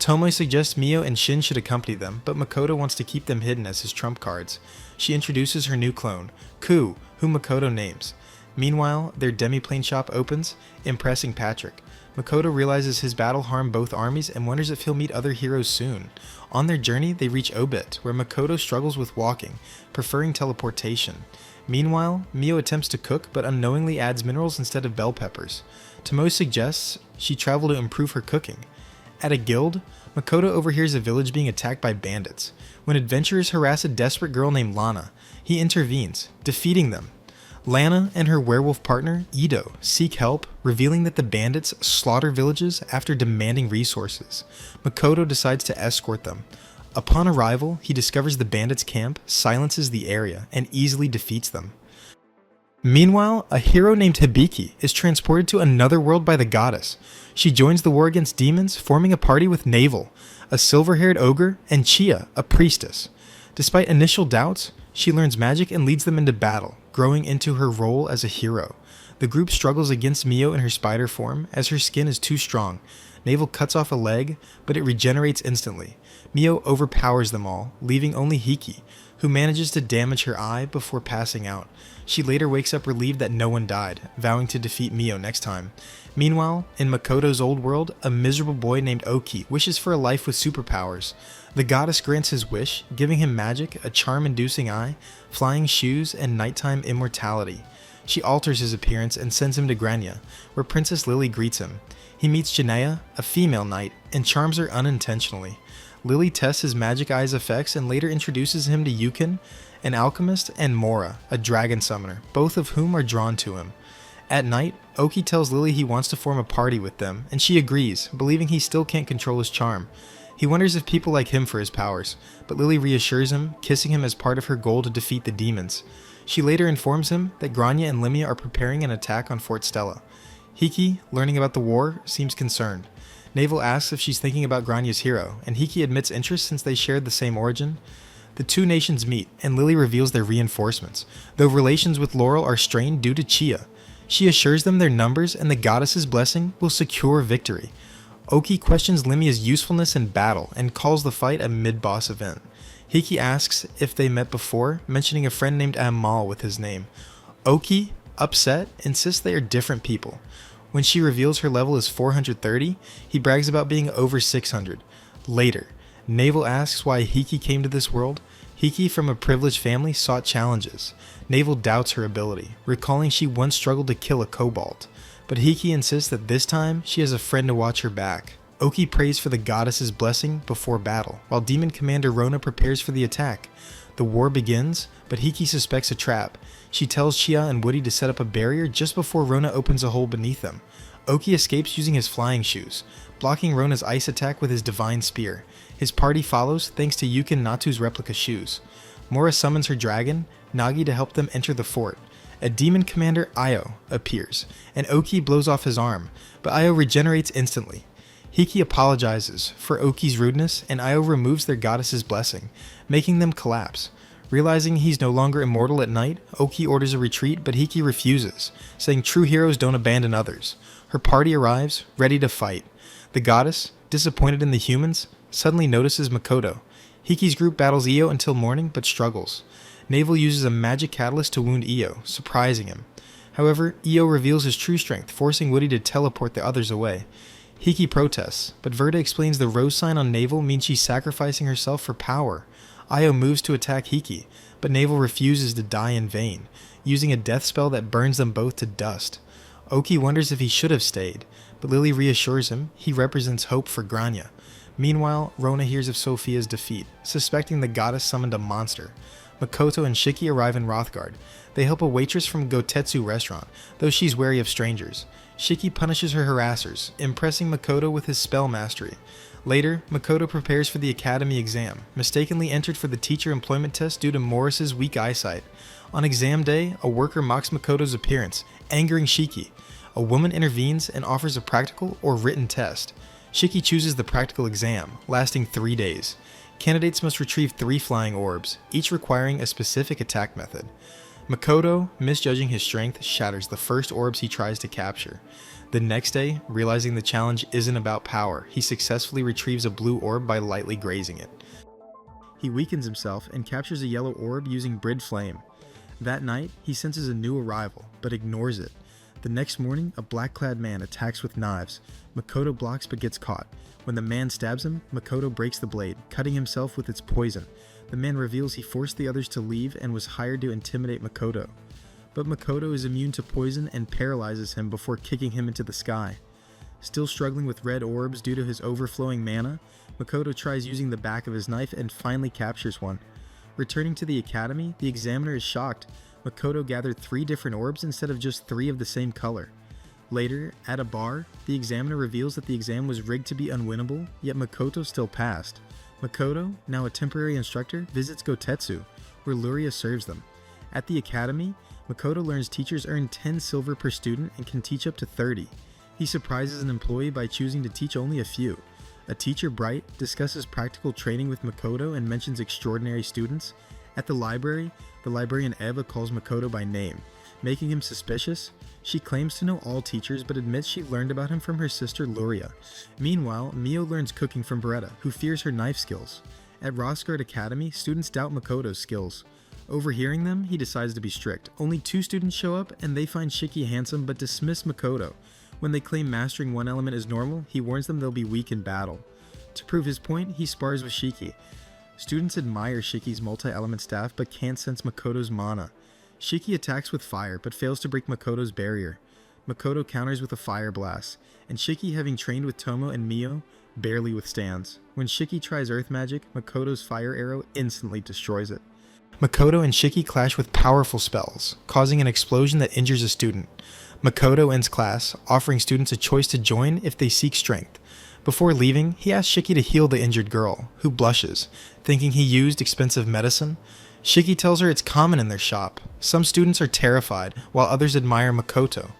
Tomoe suggests Mio and Shin should accompany them, but Makoto wants to keep them hidden as his trump cards. She introduces her new clone, Ku, whom Makoto names. Meanwhile, their demiplane shop opens, impressing Patrick. Makoto realizes his battle harmed both armies and wonders if he'll meet other heroes soon. On their journey, they reach Obit, where Makoto struggles with walking, preferring teleportation. Meanwhile, Mio attempts to cook but unknowingly adds minerals instead of bell peppers. Tomoe suggests she travel to improve her cooking. At a guild, Makoto overhears a village being attacked by bandits. When adventurers harass a desperate girl named Lana, he intervenes, defeating them. Lana and her werewolf partner, Ido, seek help, revealing that the bandits slaughter villages after demanding resources. Makoto decides to escort them. Upon arrival, he discovers the bandits' camp, silences the area, and easily defeats them. Meanwhile, a hero named Hibiki is transported to another world by the goddess. She joins the war against demons, forming a party with Navel, a silver-haired ogre, and Chia, a priestess. Despite initial doubts, she learns magic and leads them into battle, growing into her role as a hero. The group struggles against Mio in her spider form, as her skin is too strong. Navel cuts off a leg, but it regenerates instantly. Mio overpowers them all, leaving only Hiki, who manages to damage her eye before passing out. She later wakes up relieved that no one died, vowing to defeat Mio next time. Meanwhile, in Makoto's old world, a miserable boy named Oki wishes for a life with superpowers. The goddess grants his wish, giving him magic, a charm-inducing eye, flying shoes, and nighttime immortality. She alters his appearance and sends him to Grania, where Princess Lily greets him. He meets Janea, a female knight, and charms her unintentionally. Lily tests his magic eye's effects and later introduces him to Yukin, an alchemist, and Mora, a dragon summoner, both of whom are drawn to him. At night, Oki tells Lily he wants to form a party with them, and she agrees, believing he still can't control his charm. He wonders if people like him for his powers, but Lily reassures him, kissing him as part of her goal to defeat the demons. She later informs him that Grania and Limia are preparing an attack on Fort Stella. Hiki, learning about the war, seems concerned. Navel asks if she's thinking about Grania's hero, and Hiki admits interest since they shared the same origin. The two nations meet, and Lily reveals their reinforcements, though relations with Laurel are strained due to Chia. She assures them their numbers and the goddess's blessing will secure victory. Oki questions Limia's usefulness in battle and calls the fight a mid-boss event. Hiki asks if they met before, mentioning a friend named Amal with his name. Oki, upset, insists they are different people. When she reveals her level is 430, he brags about being over 600. Later, Navel asks why Hiki came to this world. Hiki, from a privileged family, sought challenges. Navel doubts her ability, recalling she once struggled to kill a kobold. But Hiki insists that this time, she has a friend to watch her back. Oki prays for the goddess's blessing before battle, while Demon Commander Rona prepares for the attack. The war begins, but Hiki suspects a trap. She tells Chia and Woody to set up a barrier just before Rona opens a hole beneath them. Oki escapes using his flying shoes, blocking Rona's ice attack with his divine spear. His party follows thanks to Yukin Natu's replica shoes. Mora summons her dragon, Nagi, to help them enter the fort. A demon commander, Io, appears, and Oki blows off his arm, but Io regenerates instantly. Hiki apologizes for Oki's rudeness, and Io removes their goddess's blessing, making them collapse. Realizing he's no longer immortal at night, Oki orders a retreat, but Hiki refuses, saying true heroes don't abandon others. Her party arrives, ready to fight. The goddess, disappointed in the humans, suddenly notices Makoto. Hiki's group battles Io until morning, but struggles. Navel uses a magic catalyst to wound Io, surprising him. However, Io reveals his true strength, forcing Woody to teleport the others away. Hiki protests, but Verda explains the rose sign on Navel means she's sacrificing herself for power. Io moves to attack Hiki, but Navel refuses to die in vain, using a death spell that burns them both to dust. Oki wonders if he should have stayed, but Lily reassures him he represents hope for Grania. Meanwhile, Rona hears of Sophia's defeat, suspecting the goddess summoned a monster. Makoto and Shiki arrive in Rothgard. They help a waitress from Gotetsu restaurant, though she's wary of strangers. Shiki punishes her harassers, impressing Makoto with his spell mastery. Later, Makoto prepares for the academy exam, mistakenly entered for the teacher employment test due to Morris's weak eyesight. On exam day, a worker mocks Makoto's appearance, angering Shiki. A woman intervenes and offers a practical or written test. Shiki chooses the practical exam, lasting 3 days. Candidates must retrieve 3 flying orbs, each requiring a specific attack method. Makoto, misjudging his strength, shatters the first orbs he tries to capture. The next day, realizing the challenge isn't about power, he successfully retrieves a blue orb by lightly grazing it. He weakens himself and captures a yellow orb using Brid Flame. That night, he senses a new arrival, but ignores it. The next morning, a black-clad man attacks with knives. Makoto blocks but gets caught. When the man stabs him, Makoto breaks the blade, cutting himself with its poison. The man reveals he forced the others to leave and was hired to intimidate Makoto. But Makoto is immune to poison and paralyzes him before kicking him into the sky. Still struggling with red orbs due to his overflowing mana, Makoto tries using the back of his knife and finally captures one. Returning to the academy, the examiner is shocked. Makoto gathered 3 different orbs instead of just 3 of the same color. Later, at a bar, the examiner reveals that the exam was rigged to be unwinnable, yet Makoto still passed. Makoto, now a temporary instructor, visits Gotetsu, where Luria serves them. At the academy, Makoto learns teachers earn 10 silver per student and can teach up to 30. He surprises an employee by choosing to teach only a few. A teacher, Bright, discusses practical training with Makoto and mentions extraordinary students. At the library, the librarian Eva calls Makoto by name, making him suspicious. She claims to know all teachers but admits she learned about him from her sister Luria. Meanwhile, Mio learns cooking from Beretta, who fears her knife skills. At Rossguard Academy, students doubt Makoto's skills. Overhearing them, he decides to be strict. Only 2 students show up and they find Shiki handsome but dismiss Makoto. When they claim mastering one element is normal, he warns them they'll be weak in battle. To prove his point, he spars with Shiki. Students admire Shiki's multi-element staff but can't sense Makoto's mana. Shiki attacks with fire but fails to break Makoto's barrier. Makoto counters with a fire blast, and Shiki, having trained with Tomo and Mio, barely withstands. When Shiki tries earth magic, Makoto's fire arrow instantly destroys it. Makoto and Shiki clash with powerful spells, causing an explosion that injures a student. Makoto ends class, offering students a choice to join if they seek strength. Before leaving, he asks Shiki to heal the injured girl, who blushes, thinking he used expensive medicine. Shiki tells her it's common in their shop. Some students are terrified, while others admire Makoto.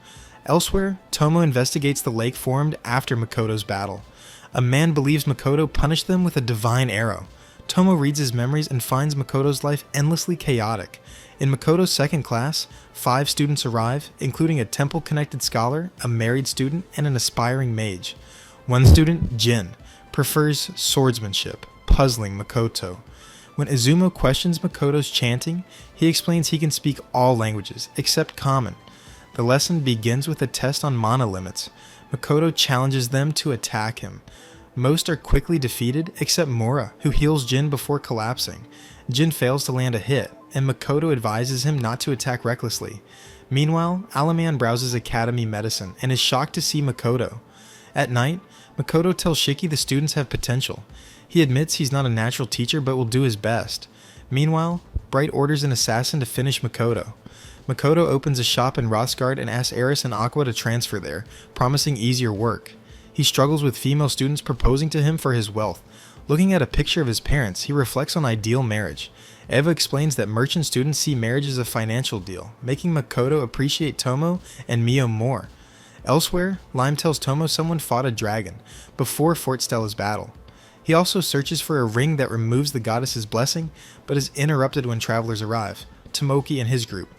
Elsewhere, Tomo investigates the lake formed after Makoto's battle. A man believes Makoto punished them with a divine arrow. Tomo reads his memories and finds Makoto's life endlessly chaotic. In Makoto's second class, 5 students arrive, including a temple-connected scholar, a married student, and an aspiring mage. One student, Jin, prefers swordsmanship, puzzling Makoto. When Izumo questions Makoto's chanting, he explains he can speak all languages, except Common. The lesson begins with a test on mana limits. Makoto challenges them to attack him. Most are quickly defeated, except Mora, who heals Jin before collapsing. Jin fails to land a hit, and Makoto advises him not to attack recklessly. Meanwhile, Alaman browses academy medicine and is shocked to see Makoto. At night, Makoto tells Shiki the students have potential. He admits he's not a natural teacher but will do his best. Meanwhile, Bright orders an assassin to finish Makoto. Makoto opens a shop in Rossguard and asks Eris and Aqua to transfer there, promising easier work. He struggles with female students proposing to him for his wealth. Looking at a picture of his parents, he reflects on ideal marriage. Eva explains that merchant students see marriage as a financial deal, making Makoto appreciate Tomo and Mio more. Elsewhere, Lime tells Tomo someone fought a dragon before Fort Stella's battle. He also searches for a ring that removes the goddess's blessing, but is interrupted when travelers arrive, Tomoki and his group.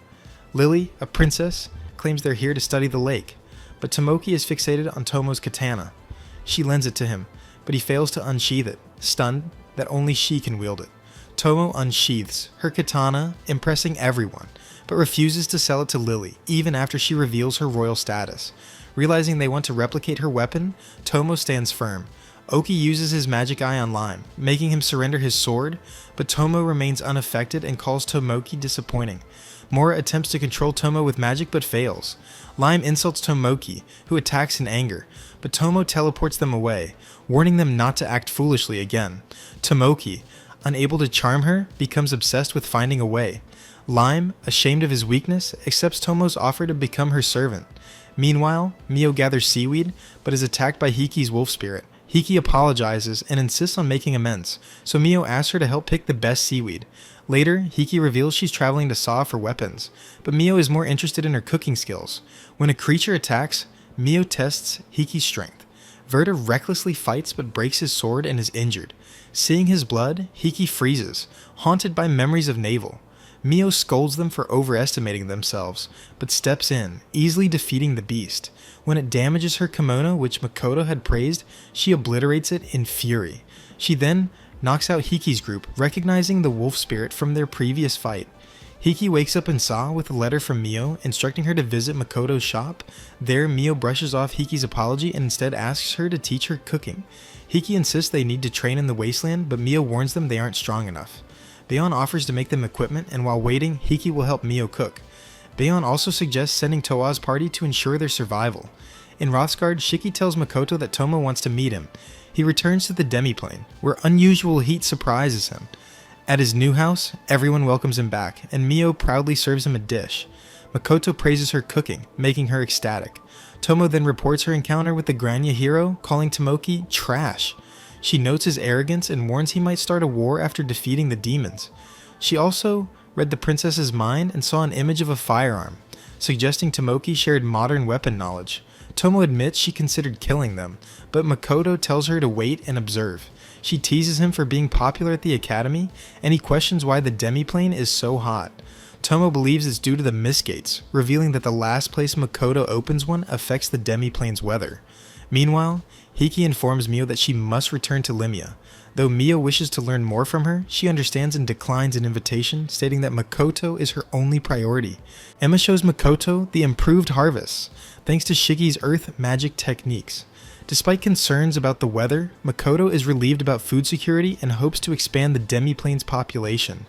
Lily, a princess, claims they're here to study the lake, but Tomoki is fixated on Tomo's katana. She lends it to him, but he fails to unsheath it, stunned that only she can wield it. Tomo unsheaths her katana, impressing everyone, but refuses to sell it to Lily, even after she reveals her royal status. Realizing they want to replicate her weapon, Tomo stands firm. Oki uses his magic eye on Lime, making him surrender his sword, but Tomo remains unaffected and calls Tomoki disappointing. Mora attempts to control Tomo with magic but fails. Lime insults Tomoki, who attacks in anger, but Tomo teleports them away, warning them not to act foolishly again. Tomoki, unable to charm her, becomes obsessed with finding a way. Lime, ashamed of his weakness, accepts Tomo's offer to become her servant. Meanwhile, Mio gathers seaweed, but is attacked by Hiki's wolf spirit. Hiki apologizes and insists on making amends, so Mio asks her to help pick the best seaweed. Later, Hiki reveals she's traveling to Saw for weapons, but Mio is more interested in her cooking skills. When a creature attacks, Mio tests Hiki's strength. Verta recklessly fights but breaks his sword and is injured. Seeing his blood, Hiki freezes, haunted by memories of Navel. Mio scolds them for overestimating themselves, but steps in, easily defeating the beast. When it damages her kimono, which Makoto had praised, she obliterates it in fury. She then knocks out Hiki's group, recognizing the wolf spirit from their previous fight. Hiki wakes up in Sa with a letter from Mio, instructing her to visit Makoto's shop. There, Mio brushes off Hiki's apology and instead asks her to teach her cooking. Hiki insists they need to train in the wasteland, but Mio warns them they aren't strong enough. Bayon offers to make them equipment, and while waiting, Hiki will help Mio cook. Bayon also suggests sending Toa's party to ensure their survival. In Rothsgard, Shiki tells Makoto that Tomo wants to meet him. He returns to the demiplane, where unusual heat surprises him. At his new house, everyone welcomes him back, and Mio proudly serves him a dish. Makoto praises her cooking, making her ecstatic. Tomo then reports her encounter with the Grania hero, calling Tomoki trash. She notes his arrogance and warns he might start a war after defeating the demons. She also read the princess's mind and saw an image of a firearm, suggesting Tomoki shared modern weapon knowledge. Tomo admits she considered killing them, but Makoto tells her to wait and observe. She teases him for being popular at the academy, and he questions why the demiplane is so hot. Tomo believes it's due to the Mistgates, revealing that the last place Makoto opens one affects the demiplane's weather. Meanwhile, Hiki informs Mio that she must return to Limia. Though Mio wishes to learn more from her, she understands and declines an invitation, stating that Makoto is her only priority. Emma shows Makoto the improved harvests, thanks to Shiki's earth magic techniques. Despite concerns about the weather, Makoto is relieved about food security and hopes to expand the demiplane's population.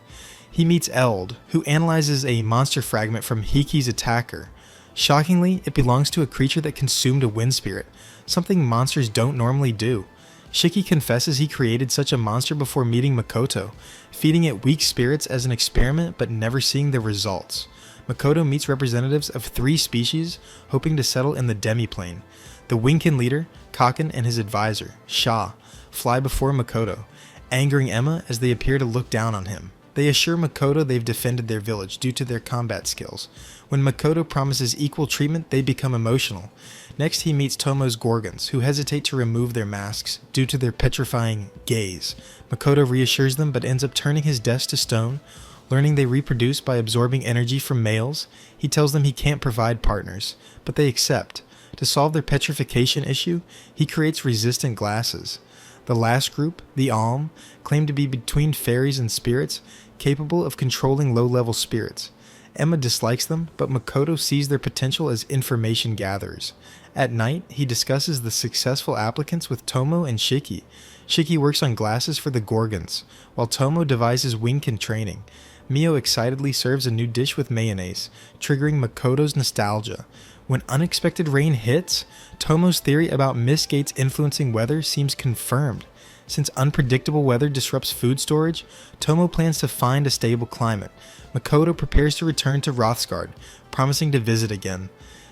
He meets Eld, who analyzes a monster fragment from Hiki's attacker. Shockingly, it belongs to a creature that consumed a wind spirit, something monsters don't normally do. Shiki confesses he created such a monster before meeting Makoto, feeding it weak spirits as an experiment but never seeing the results. Makoto meets representatives of 3 species, hoping to settle in the demiplane. The Winkin leader, Kaken, and his advisor, Sha, fly before Makoto, angering Emma as they appear to look down on him. They assure Makoto they've defended their village due to their combat skills. When Makoto promises equal treatment, they become emotional. Next, he meets Tomo's Gorgons, who hesitate to remove their masks due to their petrifying gaze. Makoto reassures them but ends up turning his desk to stone. Learning they reproduce by absorbing energy from males, he tells them he can't provide partners, but they accept. To solve their petrification issue, he creates resistant glasses. The last group, the Alm, claim to be between fairies and spirits, capable of controlling low-level spirits. Emma dislikes them, but Makoto sees their potential as information gatherers. At night, he discusses the successful applicants with Tomo and Shiki. Shiki works on glasses for the Gorgons, while Tomo devises Winkin training. Mio excitedly serves a new dish with mayonnaise, triggering Makoto's nostalgia. When unexpected rain hits, Tomo's theory about Mistgates influencing weather seems confirmed. Since unpredictable weather disrupts food storage, Tomo plans to find a stable climate. Makoto prepares to return to Rothsgard, promising to visit again.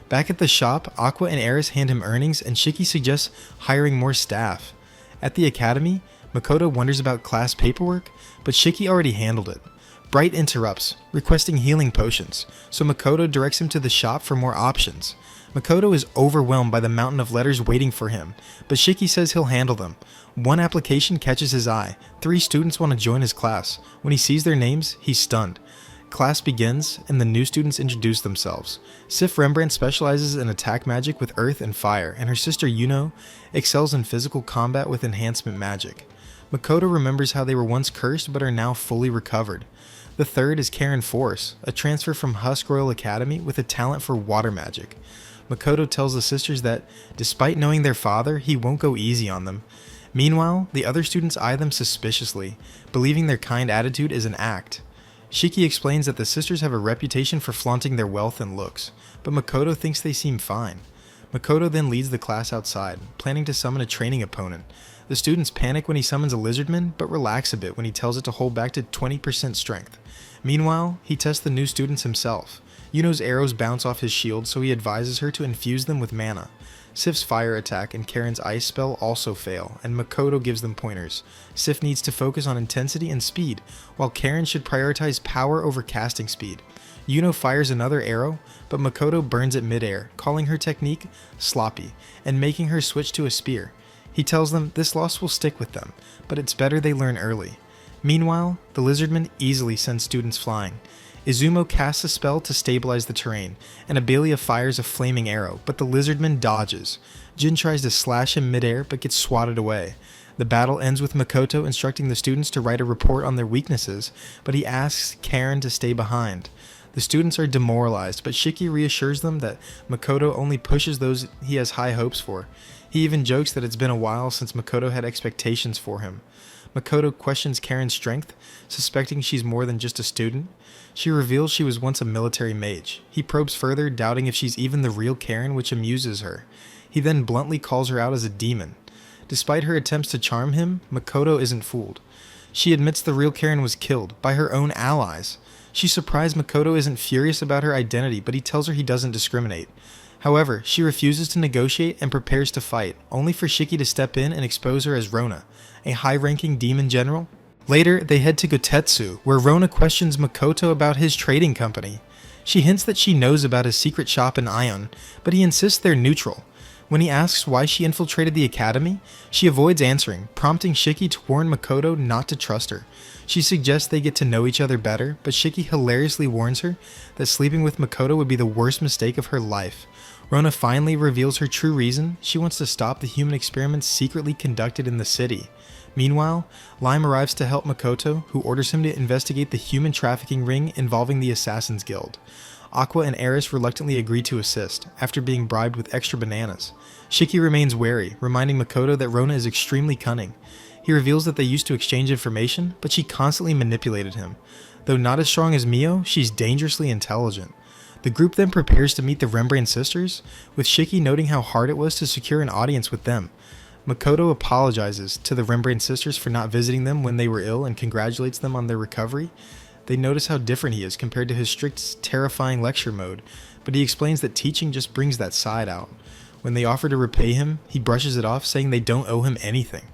Back at the shop, Aqua and Eris hand him earnings, and Shiki suggests hiring more staff. At the academy, Makoto wonders about class paperwork, but Shiki already handled it. Bright interrupts, requesting healing potions, so Makoto directs him to the shop for more options. Makoto is overwhelmed by the mountain of letters waiting for him, but Shiki says he'll handle them. One application catches his eye. 3 students want to join his class. When he sees their names, he's stunned. Class begins, and the new students introduce themselves. Sif Rembrandt specializes in attack magic with earth and fire, and her sister Yuno excels in physical combat with enhancement magic. Makoto remembers how they were once cursed but are now fully recovered. The third is Karen Force, a transfer from Husk Royal Academy with a talent for water magic. Makoto tells the sisters that, despite knowing their father, he won't go easy on them. Meanwhile, the other students eye them suspiciously, believing their kind attitude is an act. Shiki explains that the sisters have a reputation for flaunting their wealth and looks, but Makoto thinks they seem fine. Makoto then leads the class outside, planning to summon a training opponent. The students panic when he summons a lizardman, but relax a bit when he tells it to hold back to 20% strength. Meanwhile, he tests the new students himself. Yuno's arrows bounce off his shield, so he advises her to infuse them with mana. Sif's fire attack and Karen's ice spell also fail, and Makoto gives them pointers. Sif needs to focus on intensity and speed, while Karen should prioritize power over casting speed. Yuno fires another arrow, but Makoto burns it midair, calling her technique sloppy, and making her switch to a spear. He tells them this loss will stick with them, but it's better they learn early. Meanwhile, the lizardman easily sends students flying. Izumo casts a spell to stabilize the terrain, and Abelia fires a flaming arrow, but the lizardman dodges. Jin tries to slash him midair, but gets swatted away. The battle ends with Makoto instructing the students to write a report on their weaknesses, but he asks Karen to stay behind. The students are demoralized, but Shiki reassures them that Makoto only pushes those he has high hopes for. He even jokes that it's been a while since Makoto had expectations for him. Makoto questions Karen's strength, suspecting she's more than just a student. She reveals she was once a military mage. He probes further, doubting if she's even the real Karen, which amuses her. He then bluntly calls her out as a demon. Despite her attempts to charm him, Makoto isn't fooled. She admits the real Karen was killed by her own allies. She's surprised Makoto isn't furious about her identity, but he tells her he doesn't discriminate. However, she refuses to negotiate and prepares to fight, only for Shiki to step in and expose her as Rona, a high-ranking demon general. Later, they head to Gotetsu, where Rona questions Makoto about his trading company. She hints that she knows about his secret shop in Ion, but he insists they're neutral. When he asks why she infiltrated the academy, she avoids answering, prompting Shiki to warn Makoto not to trust her. She suggests they get to know each other better, but Shiki hilariously warns her that sleeping with Makoto would be the worst mistake of her life. Rona finally reveals her true reason. She wants to stop the human experiments secretly conducted in the city. Meanwhile, Lime arrives to help Makoto, who orders him to investigate the human trafficking ring involving the Assassin's Guild. Aqua and Eris reluctantly agree to assist, after being bribed with extra bananas. Shiki remains wary, reminding Makoto that Rona is extremely cunning. He reveals that they used to exchange information, but she constantly manipulated him. Though not as strong as Mio, she's dangerously intelligent. The group then prepares to meet the Rembrandt sisters, with Shiki noting how hard it was to secure an audience with them. Makoto apologizes to the Rembrandt sisters for not visiting them when they were ill and congratulates them on their recovery. They notice how different he is compared to his strict, terrifying lecture mode, but he explains that teaching just brings that side out. When they offer to repay him, he brushes it off, saying they don't owe him anything.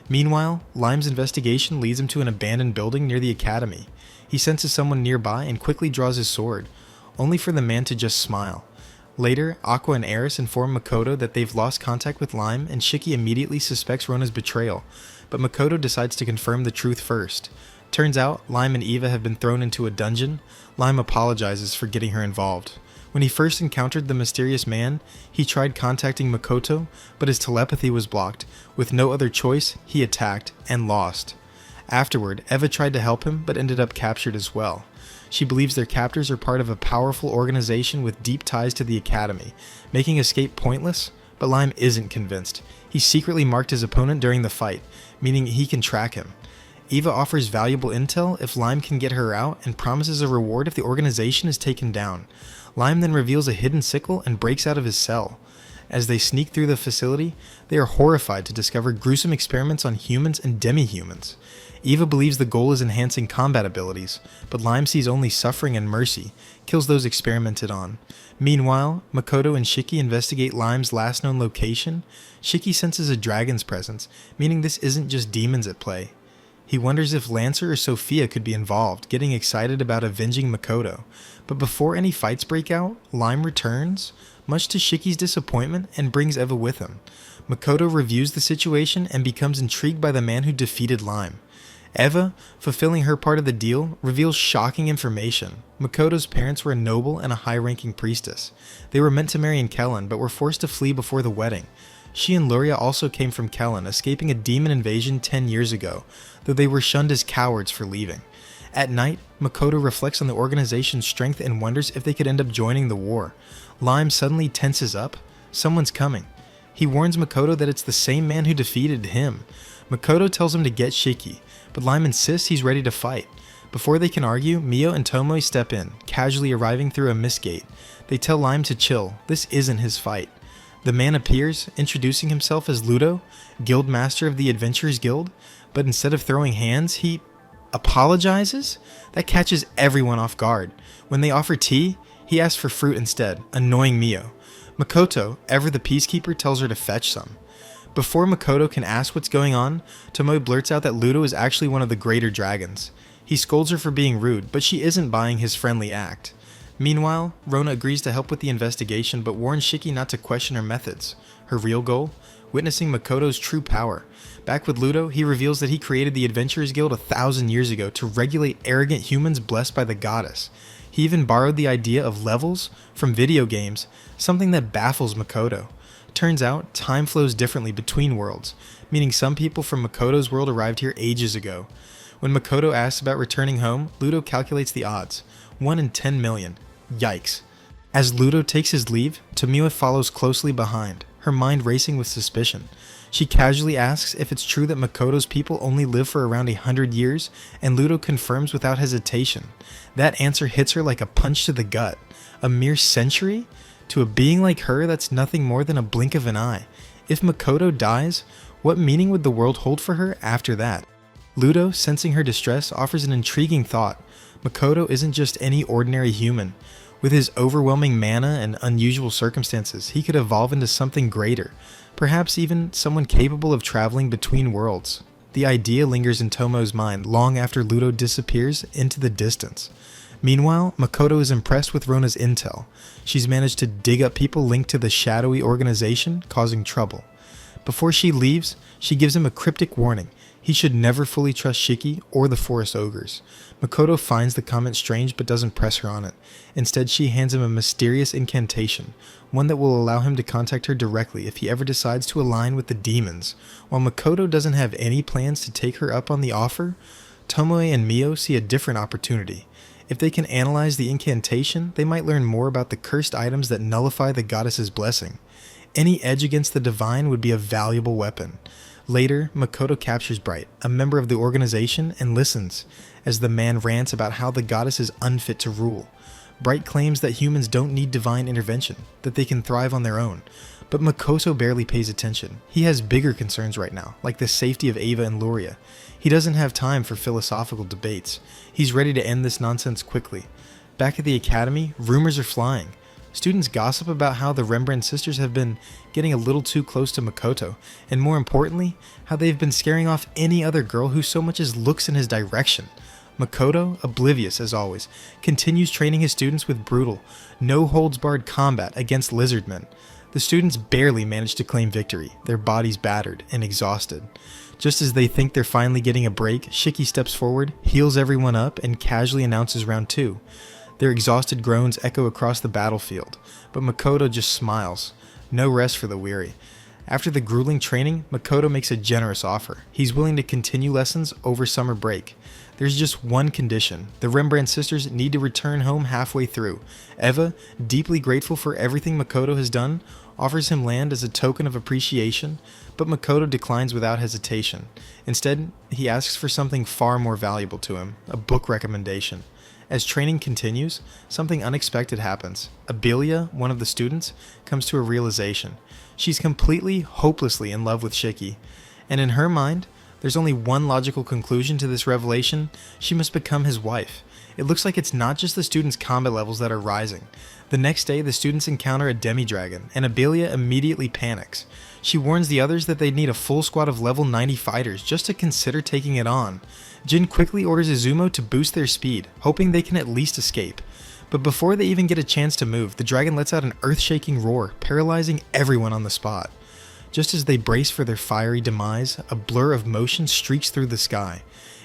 Meanwhile, Lime's investigation leads him to an abandoned building near the academy. He senses someone nearby and quickly draws his sword, only for the man to just smile. Later, Aqua and Eris inform Makoto that they've lost contact with Lime, and Shiki immediately suspects Rona's betrayal, but Makoto decides to confirm the truth first. Turns out, Lime and Eva have been thrown into a dungeon. Lime apologizes for getting her involved. When he first encountered the mysterious man, he tried contacting Makoto, but his telepathy was blocked. With no other choice, he attacked and lost. Afterward, Eva tried to help him, but ended up captured as well. She believes their captors are part of a powerful organization with deep ties to the academy, making escape pointless, but Lime isn't convinced. He secretly marked his opponent during the fight, meaning he can track him. Eva offers valuable intel if Lime can get her out and promises a reward if the organization is taken down. Lime then reveals a hidden sickle and breaks out of his cell. As they sneak through the facility, they are horrified to discover gruesome experiments on humans and demi-humans. Eva believes the goal is enhancing combat abilities, but Lime sees only suffering and mercy, kills those experimented on. Meanwhile, Makoto and Shiki investigate Lime's last known location. Shiki senses a dragon's presence, meaning this isn't just demons at play. He wonders if Lancer or Sophia could be involved, getting excited about avenging Makoto. But before any fights break out, Lime returns, much to Shiki's disappointment, and brings Eva with him. Makoto reviews the situation and becomes intrigued by the man who defeated Lime. Eva, fulfilling her part of the deal, reveals shocking information. Makoto's parents were a noble and a high-ranking priestess. They were meant to marry in Kellen, but were forced to flee before the wedding. She and Luria also came from Kellen, escaping a demon invasion 10 years ago, though they were shunned as cowards for leaving. At night, Makoto reflects on the organization's strength and wonders if they could end up joining the war. Lime suddenly tenses up. Someone's coming. He warns Makoto that it's the same man who defeated him. Makoto tells him to get Shiki, but Lime insists he's ready to fight. Before they can argue, Mio and Tomoe step in, casually arriving through a mist gate. They tell Lime to chill. This isn't his fight. The man appears, introducing himself as Ludo, guild master of the Adventurers Guild, but instead of throwing hands, he apologizes? That catches everyone off guard. When they offer tea, he asks for fruit instead, annoying Mio. Makoto, ever the peacekeeper, tells her to fetch some. Before Makoto can ask what's going on, Tomoe blurts out that Ludo is actually one of the greater dragons. He scolds her for being rude, but she isn't buying his friendly act. Meanwhile, Rona agrees to help with the investigation but warns Shiki not to question her methods. Her real goal? witnessing Makoto's true power. Back with Ludo, he reveals that he created the Adventurers Guild 1,000 years ago to regulate arrogant humans blessed by the goddess. He even borrowed the idea of levels from video games, something that baffles Makoto. Turns out, time flows differently between worlds, meaning some people from Makoto's world arrived here ages ago. When Makoto asks about returning home, Ludo calculates the odds. 1 in 10 million. Yikes. As Ludo takes his leave, Tomiwa follows closely behind, her mind racing with suspicion. She casually asks if it's true that Makoto's people only live for around 100 years, and Ludo confirms without hesitation. That answer hits her like a punch to the gut. A mere century? To a being like her, that's nothing more than a blink of an eye. If Makoto dies, what meaning would the world hold for her after that? Ludo, sensing her distress, offers an intriguing thought. Makoto isn't just any ordinary human. With his overwhelming mana and unusual circumstances, he could evolve into something greater, perhaps even someone capable of traveling between worlds. The idea lingers in Tomo's mind long after Ludo disappears into the distance. Meanwhile, Makoto is impressed with Rona's intel. She's managed to dig up people linked to the shadowy organization, causing trouble. Before she leaves, she gives him a cryptic warning. He should never fully trust Shiki or the forest ogres. Makoto finds the comment strange but doesn't press her on it. Instead, she hands him a mysterious incantation, one that will allow him to contact her directly if he ever decides to align with the demons. While Makoto doesn't have any plans to take her up on the offer, Tomoe and Mio see a different opportunity. If they can analyze the incantation, they might learn more about the cursed items that nullify the goddess's blessing. Any edge against the divine would be a valuable weapon. Later, Makoto captures Bright, a member of the organization, and listens as the man rants about how the goddess is unfit to rule. Bright claims that humans don't need divine intervention, that they can thrive on their own. But Makoto barely pays attention. He has bigger concerns right now, like the safety of Ava and Luria. He doesn't have time for philosophical debates. He's ready to end this nonsense quickly. Back at the academy, rumors are flying. Students gossip about how the Rembrandt sisters have been getting a little too close to Makoto, and more importantly, how they've been scaring off any other girl who so much as looks in his direction. Makoto, oblivious as always, continues training his students with brutal, no-holds-barred combat against lizardmen. The students barely manage to claim victory, their bodies battered and exhausted. Just as they think they're finally getting a break, Shiki steps forward, heals everyone up, and casually announces round 2. Their exhausted groans echo across the battlefield, but Makoto just smiles. No rest for the weary. After the grueling training, Makoto makes a generous offer. He's willing to continue lessons over summer break. There's just one condition. The Rembrandt sisters need to return home halfway through. Eva, deeply grateful for everything Makoto has done, offers him land as a token of appreciation, but Makoto declines without hesitation. Instead, he asks for something far more valuable to him, a book recommendation. As training continues, something unexpected happens. Abelia, one of the students, comes to a realization. She's completely, hopelessly in love with Shiki, and in her mind, there's only one logical conclusion to this revelation: she must become his wife. It looks like it's not just the students' combat levels that are rising. The next day, the students encounter a demi-dragon, and Abelia immediately panics. She warns the others that they'd need a full squad of level 90 fighters just to consider taking it on. Jin quickly orders Izumo to boost their speed, hoping they can at least escape. But before they even get a chance to move, the dragon lets out an earth-shaking roar, paralyzing everyone on the spot. Just as they brace for their fiery demise, a blur of motion streaks through the sky.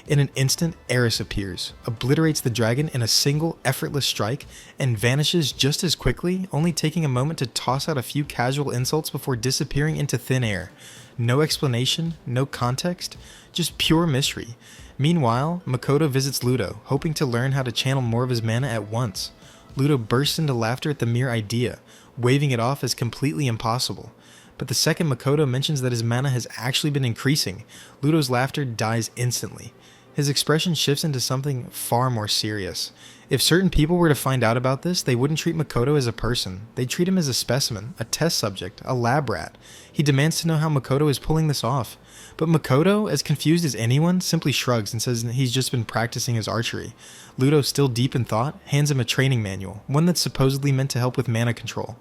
In an instant, Eris appears, obliterates the dragon in a single, effortless strike, and vanishes just as quickly, only taking a moment to toss out a few casual insults before disappearing into thin air. No explanation, no context, just pure mystery. Meanwhile, Makoto visits Ludo, hoping to learn how to channel more of his mana at once. Ludo bursts into laughter at the mere idea, waving it off as completely impossible. But the second Makoto mentions that his mana has actually been increasing, Ludo's laughter dies instantly. His expression shifts into something far more serious. If certain people were to find out about this, they wouldn't treat Makoto as a person. They'd treat him as a specimen, a test subject, a lab rat. He demands to know how Makoto is pulling this off. But Makoto, as confused as anyone, simply shrugs and says he's just been practicing his archery. Ludo, still deep in thought, hands him a training manual, one that's supposedly meant to help with mana control.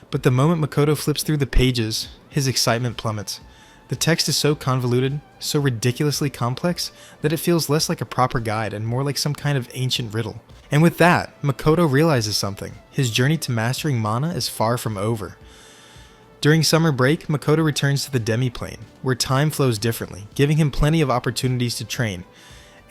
But the moment Makoto flips through the pages, his excitement plummets. The text is so convoluted, so ridiculously complex, that it feels less like a proper guide and more like some kind of ancient riddle. And with that, Makoto realizes something. His journey to mastering mana is far from over. During summer break, Makoto returns to the demi-plane, where time flows differently, giving him plenty of opportunities to train.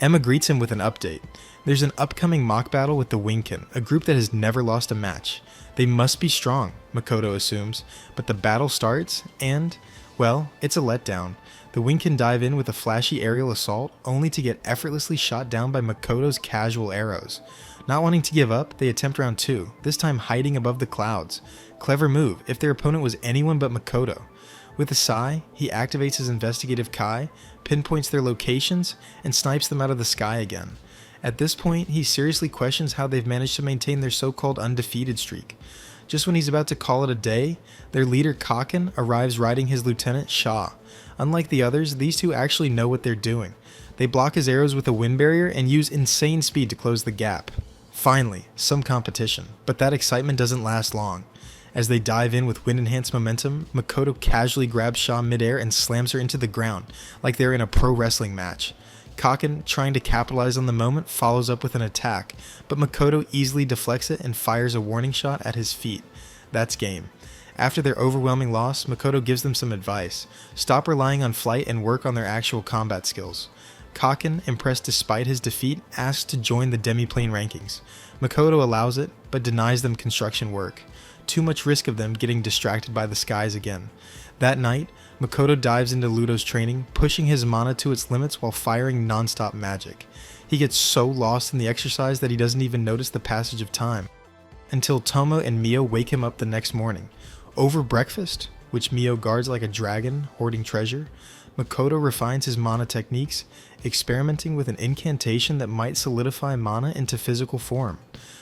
Emma greets him with an update. There's an upcoming mock battle with the Winkin, a group that has never lost a match. They must be strong, Makoto assumes, but the battle starts and, well, it's a letdown. The Winkin dive in with a flashy aerial assault, only to get effortlessly shot down by Makoto's casual arrows. Not wanting to give up, they attempt round 2, this time hiding above the clouds. Clever move, if their opponent was anyone but Makoto. With a sigh, he activates his investigative Kai, pinpoints their locations, and snipes them out of the sky again. At this point, he seriously questions how they've managed to maintain their so-called undefeated streak. Just when he's about to call it a day, their leader Kaken arrives riding his lieutenant Shaw. Unlike the others, these two actually know what they're doing. They block his arrows with a wind barrier and use insane speed to close the gap. Finally, some competition, but that excitement doesn't last long. As they dive in with wind-enhanced momentum, Makoto casually grabs Shaw midair and slams her into the ground, like they're in a pro wrestling match. Kaken, trying to capitalize on the moment, follows up with an attack, but Makoto easily deflects it and fires a warning shot at his feet. That's game. After their overwhelming loss, Makoto gives them some advice. Stop relying on flight and work on their actual combat skills. Kaken, impressed despite his defeat, asks to join the demi-plane rankings. Makoto allows it, but denies them construction work. Too much risk of them getting distracted by the skies again. That night, Makoto dives into Ludo's training, pushing his mana to its limits while firing non-stop magic. He gets so lost in the exercise that he doesn't even notice the passage of time. Until Tomo and Mio wake him up the next morning. Over breakfast, which Mio guards like a dragon, hoarding treasure, Makoto refines his mana techniques, experimenting with an incantation that might solidify mana into physical form.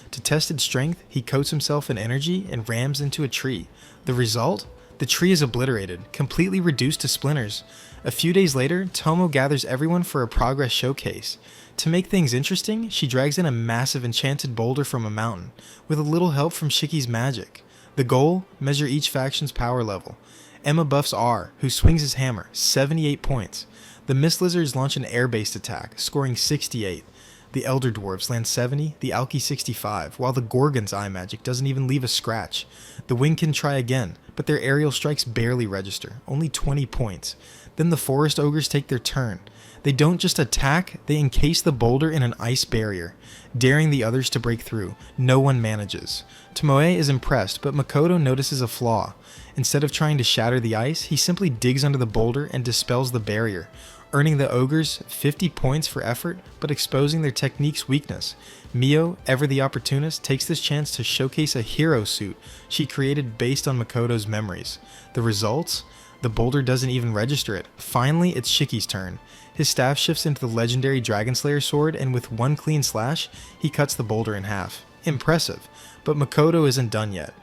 To test its strength, he coats himself in energy and rams into a tree. The result? The tree is obliterated, completely reduced to splinters. A few days later, Tomo gathers everyone for a progress showcase. To make things interesting, she drags in a massive enchanted boulder from a mountain, with a little help from Shiki's magic. The goal? Measure each faction's power level. Emma buffs R, who swings his hammer, 78 points. The Mist Lizards launch an air-based attack, scoring 68. The Elder Dwarves land 70, the Alki 65, while the Gorgon's eye magic doesn't even leave a scratch. The Wing can try again, but their aerial strikes barely register, only 20 points. Then the Forest Ogres take their turn. They don't just attack, they encase the boulder in an ice barrier, daring the others to break through. No one manages. Tomoe is impressed, but Makoto notices a flaw. Instead of trying to shatter the ice, he simply digs under the boulder and dispels the barrier, earning the ogres 50 points for effort, but exposing their technique's weakness. Mio, ever the opportunist, takes this chance to showcase a hero suit she created based on Makoto's memories. The results? The boulder doesn't even register it. Finally, it's Shiki's turn. His staff shifts into the legendary Dragon Slayer sword, and with one clean slash, he cuts the boulder in half. Impressive, but Makoto isn't done yet.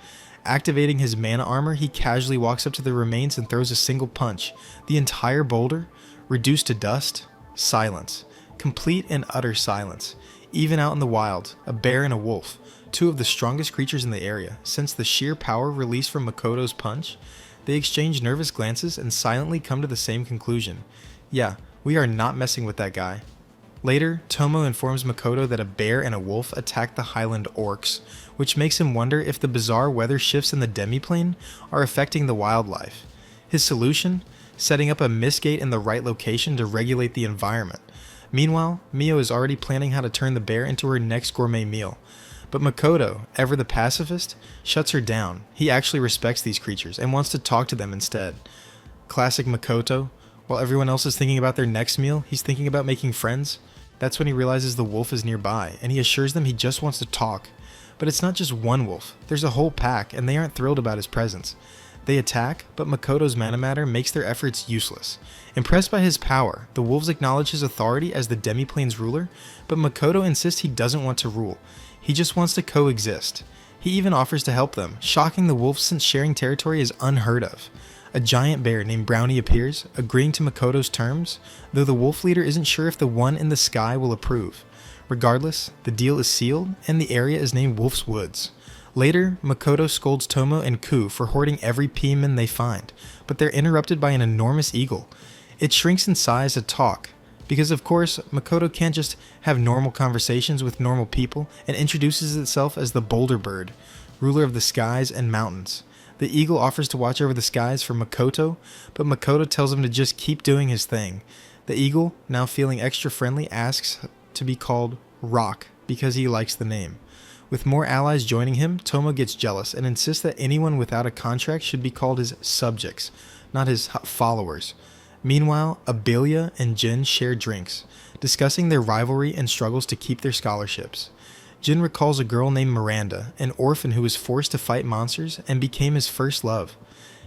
Activating his mana armor, he casually walks up to the remains and throws a single punch. The entire boulder, reduced to dust, silence. Complete and utter silence. Even out in the wild, a bear and a wolf, two of the strongest creatures in the area, sense the sheer power released from Makoto's punch. They exchange nervous glances and silently come to the same conclusion. Yeah, we are not messing with that guy. Later, Tomo informs Makoto that a bear and a wolf attacked the Highland Orcs, which makes him wonder if the bizarre weather shifts in the demiplane are affecting the wildlife. His solution? Setting up a mist gate in the right location to regulate the environment. Meanwhile, Mio is already planning how to turn the bear into her next gourmet meal. But Makoto, ever the pacifist, shuts her down. He actually respects these creatures and wants to talk to them instead. Classic Makoto. While everyone else is thinking about their next meal, he's thinking about making friends. That's when he realizes the wolf is nearby, and he assures them he just wants to talk. But it's not just one wolf, there's a whole pack, and they aren't thrilled about his presence. They attack, but Makoto's mana matter makes their efforts useless. Impressed by his power, the wolves acknowledge his authority as the demiplane's ruler, but Makoto insists he doesn't want to rule. He just wants to coexist. He even offers to help them, shocking the wolves since sharing territory is unheard of. A giant bear named Brownie appears, agreeing to Makoto's terms, though the wolf leader isn't sure if the one in the sky will approve. Regardless, the deal is sealed, and the area is named Wolf's Woods. Later, Makoto scolds Tomo and Ku for hoarding every pea-min they find, but they're interrupted by an enormous eagle. It shrinks in size to talk, because of course, Makoto can't just have normal conversations with normal people, and introduces itself as the Boulder Bird, ruler of the skies and mountains. The eagle offers to watch over the skies for Makoto, but Makoto tells him to just keep doing his thing. The eagle, now feeling extra friendly, asks to be called Rock because he likes the name. With more allies joining him, Tomo gets jealous and insists that anyone without a contract should be called his subjects, not his followers. Meanwhile, Abelia and Jin share drinks, discussing their rivalry and struggles to keep their scholarships. Jin recalls a girl named Miranda, an orphan who was forced to fight monsters and became his first love.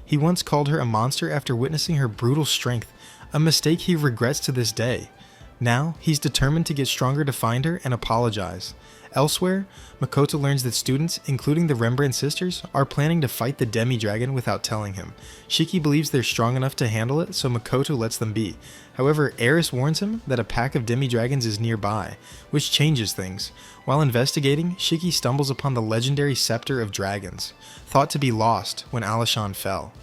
He once called her a monster after witnessing her brutal strength, a mistake he regrets to this day. Now, he's determined to get stronger to find her and apologize. Elsewhere, Makoto learns that students, including the Rembrandt sisters, are planning to fight the demi-dragon without telling him. Shiki believes they're strong enough to handle it, so Makoto lets them be. However, Eris warns him that a pack of demi-dragons is nearby, which changes things. While investigating, Shiki stumbles upon the legendary Scepter of Dragons, thought to be lost when Alishan fell.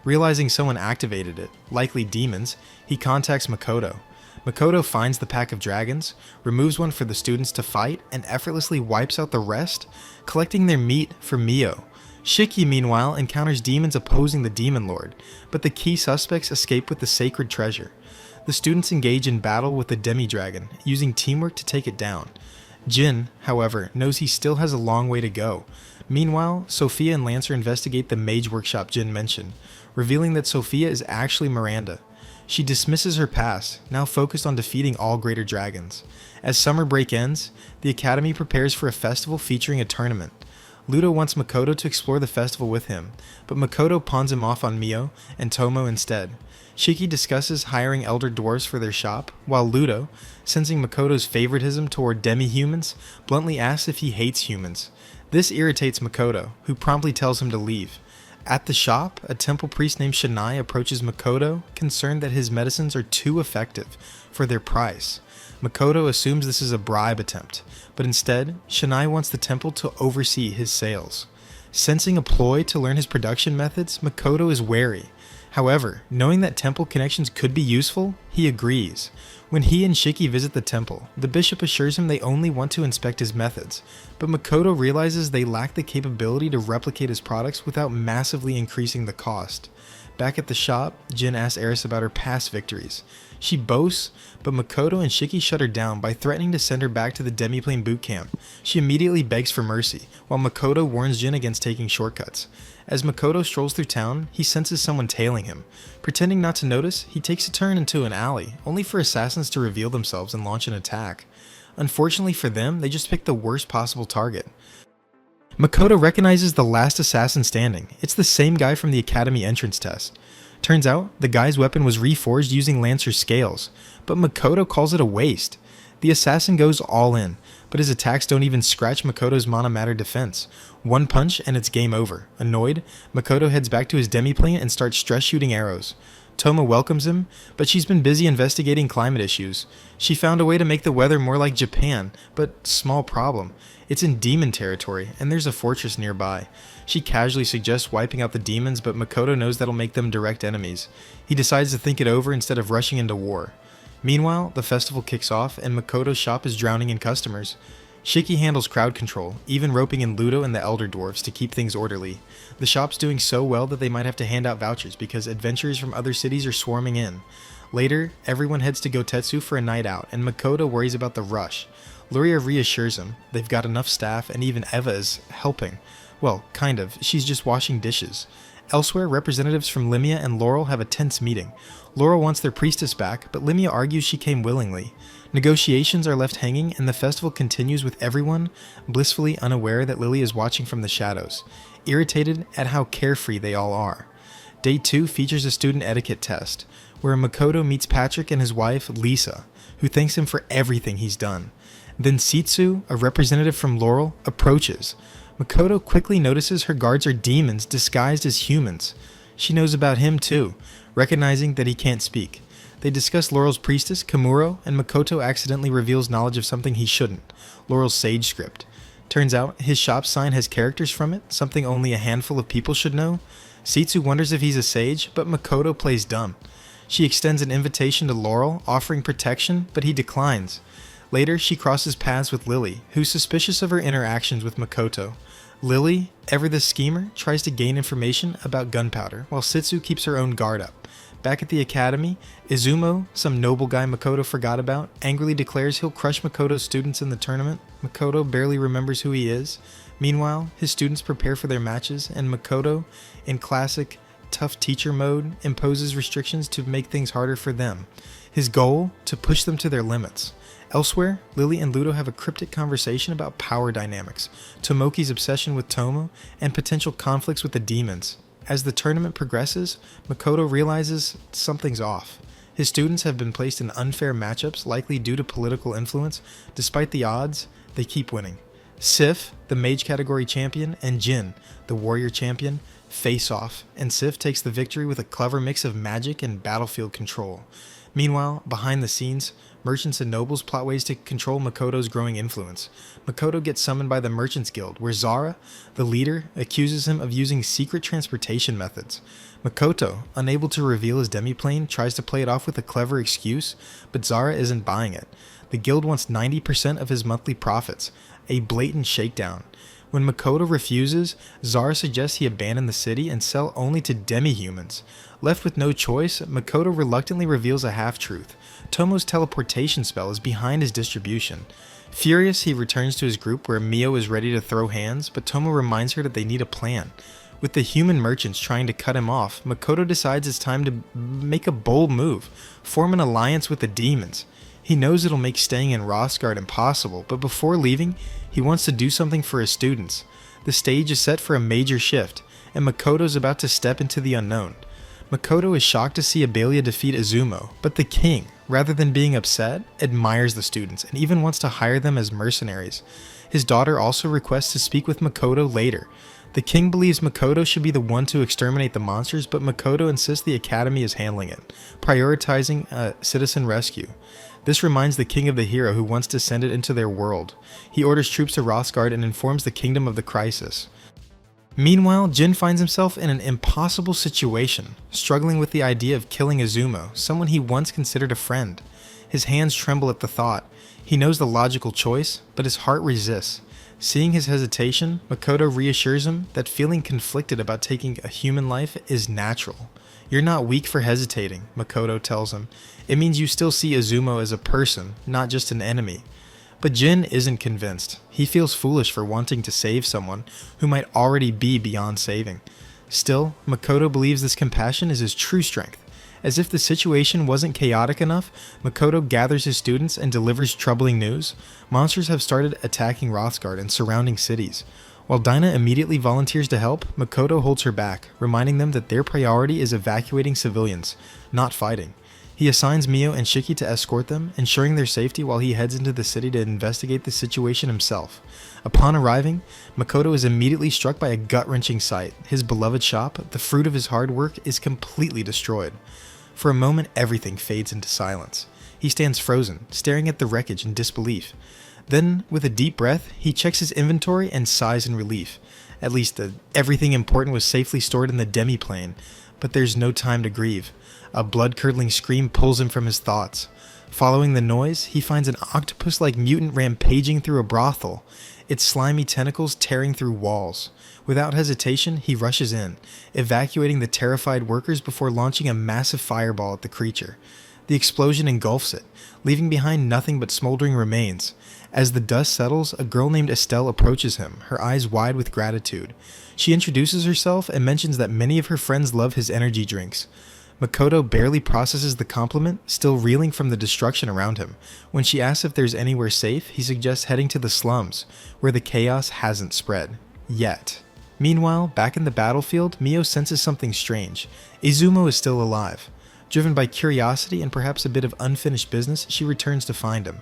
Realizing someone activated it, likely demons, he contacts Makoto. Makoto finds the pack of dragons, removes one for the students to fight, and effortlessly wipes out the rest, collecting their meat for Mio. Shiki, meanwhile, encounters demons opposing the Demon Lord, but the key suspects escape with the sacred treasure. The students engage in battle with the demi-dragon, using teamwork to take it down. Jin, however, knows he still has a long way to go. Meanwhile, Sophia and Lancer investigate the mage workshop Jin mentioned, revealing that Sophia is actually Miranda. She dismisses her past, now focused on defeating all greater dragons. As summer break ends, the academy prepares for a festival featuring a tournament. Ludo wants Makoto to explore the festival with him, but Makoto pawns him off on Mio and Tomo instead. Shiki discusses hiring elder dwarves for their shop, while Ludo, sensing Makoto's favoritism toward demi-humans, bluntly asks if he hates humans. This irritates Makoto, who promptly tells him to leave. At the shop, a temple priest named Shinai approaches Makoto, concerned that his medicines are too effective for their price. Makoto assumes this is a bribe attempt, but instead, Shinai wants the temple to oversee his sales. Sensing a ploy to learn his production methods, Makoto is wary. However, knowing that temple connections could be useful, he agrees. When he and Shiki visit the temple, the bishop assures him they only want to inspect his methods, but Makoto realizes they lack the capability to replicate his products without massively increasing the cost. Back at the shop, Jin asks Eris about her past victories. She boasts, but Makoto and Shiki shut her down by threatening to send her back to the demiplane boot camp. She immediately begs for mercy, while Makoto warns Jin against taking shortcuts. As Makoto strolls through town, he senses someone tailing him. Pretending not to notice, he takes a turn into an alley, only for assassins to reveal themselves and launch an attack. Unfortunately for them, they just pick the worst possible target. Makoto recognizes the last assassin standing. It's the same guy from the academy entrance test. Turns out, the guy's weapon was reforged using Lancer's scales, but Makoto calls it a waste. The assassin goes all in, but his attacks don't even scratch Makoto's monomatter defense. One punch and it's game over. Annoyed, Makoto heads back to his demiplane and starts stress shooting arrows. Toma welcomes him, but she's been busy investigating climate issues. She found a way to make the weather more like Japan, but small problem. It's in demon territory, and there's a fortress nearby. She casually suggests wiping out the demons, but Makoto knows that'll make them direct enemies. He decides to think it over instead of rushing into war. Meanwhile, the festival kicks off, and Makoto's shop is drowning in customers. Shiki handles crowd control, even roping in Ludo and the Elder Dwarves to keep things orderly. The shop's doing so well that they might have to hand out vouchers because adventurers from other cities are swarming in. Later, everyone heads to Gotetsu for a night out, and Makoto worries about the rush. Luria reassures him they've got enough staff, and even Eva is helping. Well, kind of. She's just washing dishes. Elsewhere, representatives from Limia and Laurel have a tense meeting. Laurel wants their priestess back, but Limia argues she came willingly. Negotiations are left hanging, and the festival continues with everyone blissfully unaware that Lily is watching from the shadows, irritated at how carefree they all are. Day 2 features a student etiquette test, where Makoto meets Patrick and his wife, Lisa, who thanks him for everything he's done. Then Sitsu, a representative from Laurel, approaches. Makoto quickly notices her guards are demons disguised as humans. She knows about him too, recognizing that he can't speak. They discuss Laurel's priestess, Kamuro, and Makoto accidentally reveals knowledge of something he shouldn't, Laurel's sage script. Turns out, his shop sign has characters from it, something only a handful of people should know. Sitsu wonders if he's a sage, but Makoto plays dumb. She extends an invitation to Laurel, offering protection, but he declines. Later, she crosses paths with Lily, who's suspicious of her interactions with Makoto. Lily, ever the schemer, tries to gain information about gunpowder, while Sitsu keeps her own guard up. Back at the academy, Izumo, some noble guy Makoto forgot about, angrily declares he'll crush Makoto's students in the tournament. Makoto barely remembers who he is. Meanwhile, his students prepare for their matches, and Makoto, in classic tough teacher mode, imposes restrictions to make things harder for them. His goal? To push them to their limits. Elsewhere, Lily and Ludo have a cryptic conversation about power dynamics, Tomoki's obsession with Tomo, and potential conflicts with the demons. As the tournament progresses, Makoto realizes something's off. His students have been placed in unfair matchups, likely due to political influence. Despite the odds, they keep winning. Sif, the mage category champion, and Jin, the warrior champion, face off, and Sif takes the victory with a clever mix of magic and battlefield control. Meanwhile, behind the scenes, merchants and nobles plot ways to control Makoto's growing influence. Makoto gets summoned by the Merchants Guild, where Zara, the leader, accuses him of using secret transportation methods. Makoto, unable to reveal his demiplane, tries to play it off with a clever excuse, but Zara isn't buying it. The guild wants 90% of his monthly profits, a blatant shakedown. When Makoto refuses, Zara suggests he abandon the city and sell only to demi-humans. Left with no choice, Makoto reluctantly reveals a half-truth. Tomo's teleportation spell is behind his distribution. Furious, he returns to his group where Mio is ready to throw hands, but Tomo reminds her that they need a plan. With the human merchants trying to cut him off, Makoto decides it's time to make a bold move, form an alliance with the demons. He knows it'll make staying in Rosgard impossible, but before leaving, he wants to do something for his students. The stage is set for a major shift, and Makoto's about to step into the unknown. Makoto is shocked to see Abelia defeat Izumo, but the king, rather than being upset, admires the students and even wants to hire them as mercenaries. His daughter also requests to speak with Makoto later. The king believes Makoto should be the one to exterminate the monsters, but Makoto insists the academy is handling it, prioritizing citizen rescue. This reminds the king of the hero who wants to send it into their world. He orders troops to Rosgard and informs the kingdom of the crisis. Meanwhile, Jin finds himself in an impossible situation, struggling with the idea of killing Izumo, someone he once considered a friend. His hands tremble at the thought. He knows the logical choice, but his heart resists. Seeing his hesitation, Makoto reassures him that feeling conflicted about taking a human life is natural. "You're not weak for hesitating," Makoto tells him. "It means you still see Izumo as a person, not just an enemy." But Jin isn't convinced. He feels foolish for wanting to save someone who might already be beyond saving. Still, Makoto believes this compassion is his true strength. As if the situation wasn't chaotic enough, Makoto gathers his students and delivers troubling news. Monsters have started attacking Rosgard and surrounding cities. While Dinah immediately volunteers to help, Makoto holds her back, reminding them that their priority is evacuating civilians, not fighting. He assigns Mio and Shiki to escort them, ensuring their safety while he heads into the city to investigate the situation himself. Upon arriving, Makoto is immediately struck by a gut-wrenching sight. His beloved shop, the fruit of his hard work, is completely destroyed. For a moment, everything fades into silence. He stands frozen, staring at the wreckage in disbelief. Then, with a deep breath, he checks his inventory and sighs in relief. At least, everything important was safely stored in the demiplane. But there's no time to grieve. A blood-curdling scream pulls him from his thoughts. Following the noise, he finds an octopus-like mutant rampaging through a brothel, its slimy tentacles tearing through walls. Without hesitation, he rushes in, evacuating the terrified workers before launching a massive fireball at the creature. The explosion engulfs it, leaving behind nothing but smoldering remains. As the dust settles, a girl named Estelle approaches him, her eyes wide with gratitude. She introduces herself and mentions that many of her friends love his energy drinks. Makoto barely processes the compliment, still reeling from the destruction around him. When she asks if there's anywhere safe, he suggests heading to the slums, where the chaos hasn't spread. Yet. Meanwhile, back in the battlefield, Mio senses something strange. Izumo is still alive. Driven by curiosity and perhaps a bit of unfinished business, she returns to find him.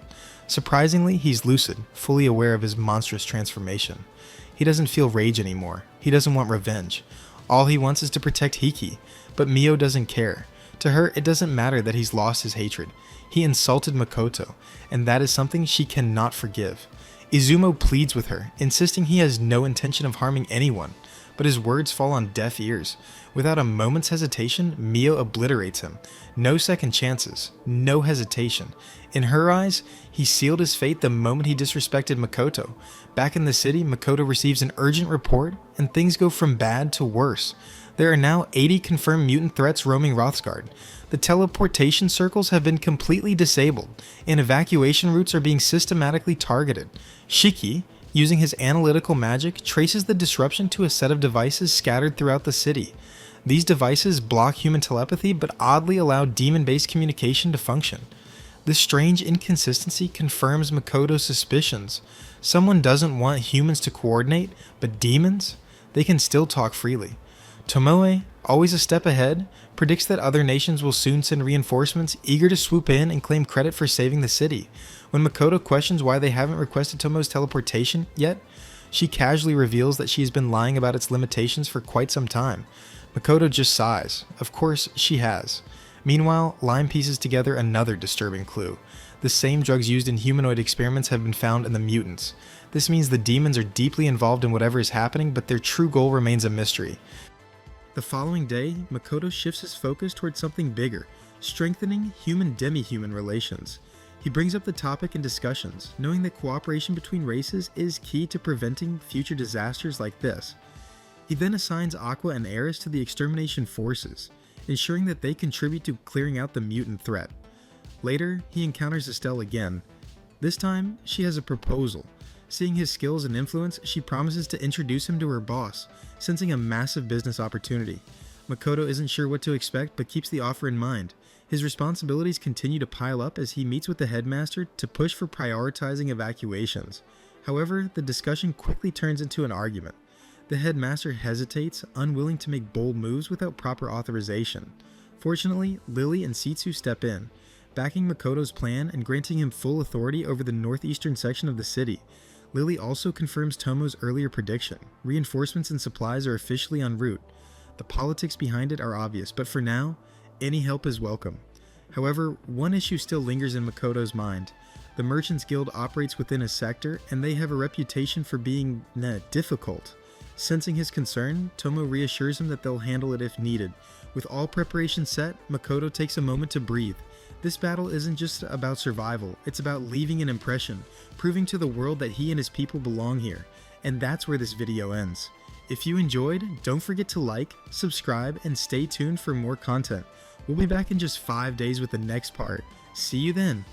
Surprisingly, he's lucid, fully aware of his monstrous transformation. He doesn't feel rage anymore. He doesn't want revenge. All he wants is to protect Hiki, but Mio doesn't care. To her, it doesn't matter that he's lost his hatred. He insulted Makoto, and that is something she cannot forgive. Izumo pleads with her, insisting he has no intention of harming anyone, but his words fall on deaf ears. Without a moment's hesitation, Mio obliterates him. No second chances, no hesitation. In her eyes, he sealed his fate the moment he disrespected Makoto. Back in the city, Makoto receives an urgent report, and things go from bad to worse. There are now 80 confirmed mutant threats roaming Rothsgard. The teleportation circles have been completely disabled, and evacuation routes are being systematically targeted. Shiki, using his analytical magic, traces the disruption to a set of devices scattered throughout the city. These devices block human telepathy but oddly allow demon-based communication to function. This strange inconsistency confirms Makoto's suspicions. Someone doesn't want humans to coordinate, but demons? They can still talk freely. Tomoe, always a step ahead, predicts that other nations will soon send reinforcements, eager to swoop in and claim credit for saving the city. When Makoto questions why they haven't requested Tomoe's teleportation yet, she casually reveals that she has been lying about its limitations for quite some time. Makoto just sighs. Of course, she has. Meanwhile, Lime pieces together another disturbing clue. The same drugs used in humanoid experiments have been found in the mutants. This means the demons are deeply involved in whatever is happening, but their true goal remains a mystery. The following day, Makoto shifts his focus towards something bigger, strengthening human-demi-human relations. He brings up the topic in discussions, knowing that cooperation between races is key to preventing future disasters like this. He then assigns Aqua and Aris to the extermination forces, ensuring that they contribute to clearing out the mutant threat. Later, he encounters Estelle again. This time, she has a proposal. Seeing his skills and influence, she promises to introduce him to her boss, sensing a massive business opportunity. Makoto isn't sure what to expect but keeps the offer in mind. His responsibilities continue to pile up as he meets with the headmaster to push for prioritizing evacuations. However, the discussion quickly turns into an argument. The headmaster hesitates, unwilling to make bold moves without proper authorization. Fortunately, Lily and Sitsu step in, backing Makoto's plan and granting him full authority over the northeastern section of the city. Lily also confirms Tomo's earlier prediction. Reinforcements and supplies are officially en route. The politics behind it are obvious, but for now, any help is welcome. However, one issue still lingers in Makoto's mind. The Merchants Guild operates within a sector, and they have a reputation for being, difficult. Sensing his concern, Tomo reassures him that they'll handle it if needed. With all preparations set, Makoto takes a moment to breathe. This battle isn't just about survival, it's about leaving an impression, proving to the world that he and his people belong here. And that's where this video ends. If you enjoyed, don't forget to like, subscribe, and stay tuned for more content. We'll be back in just 5 days with the next part. See you then!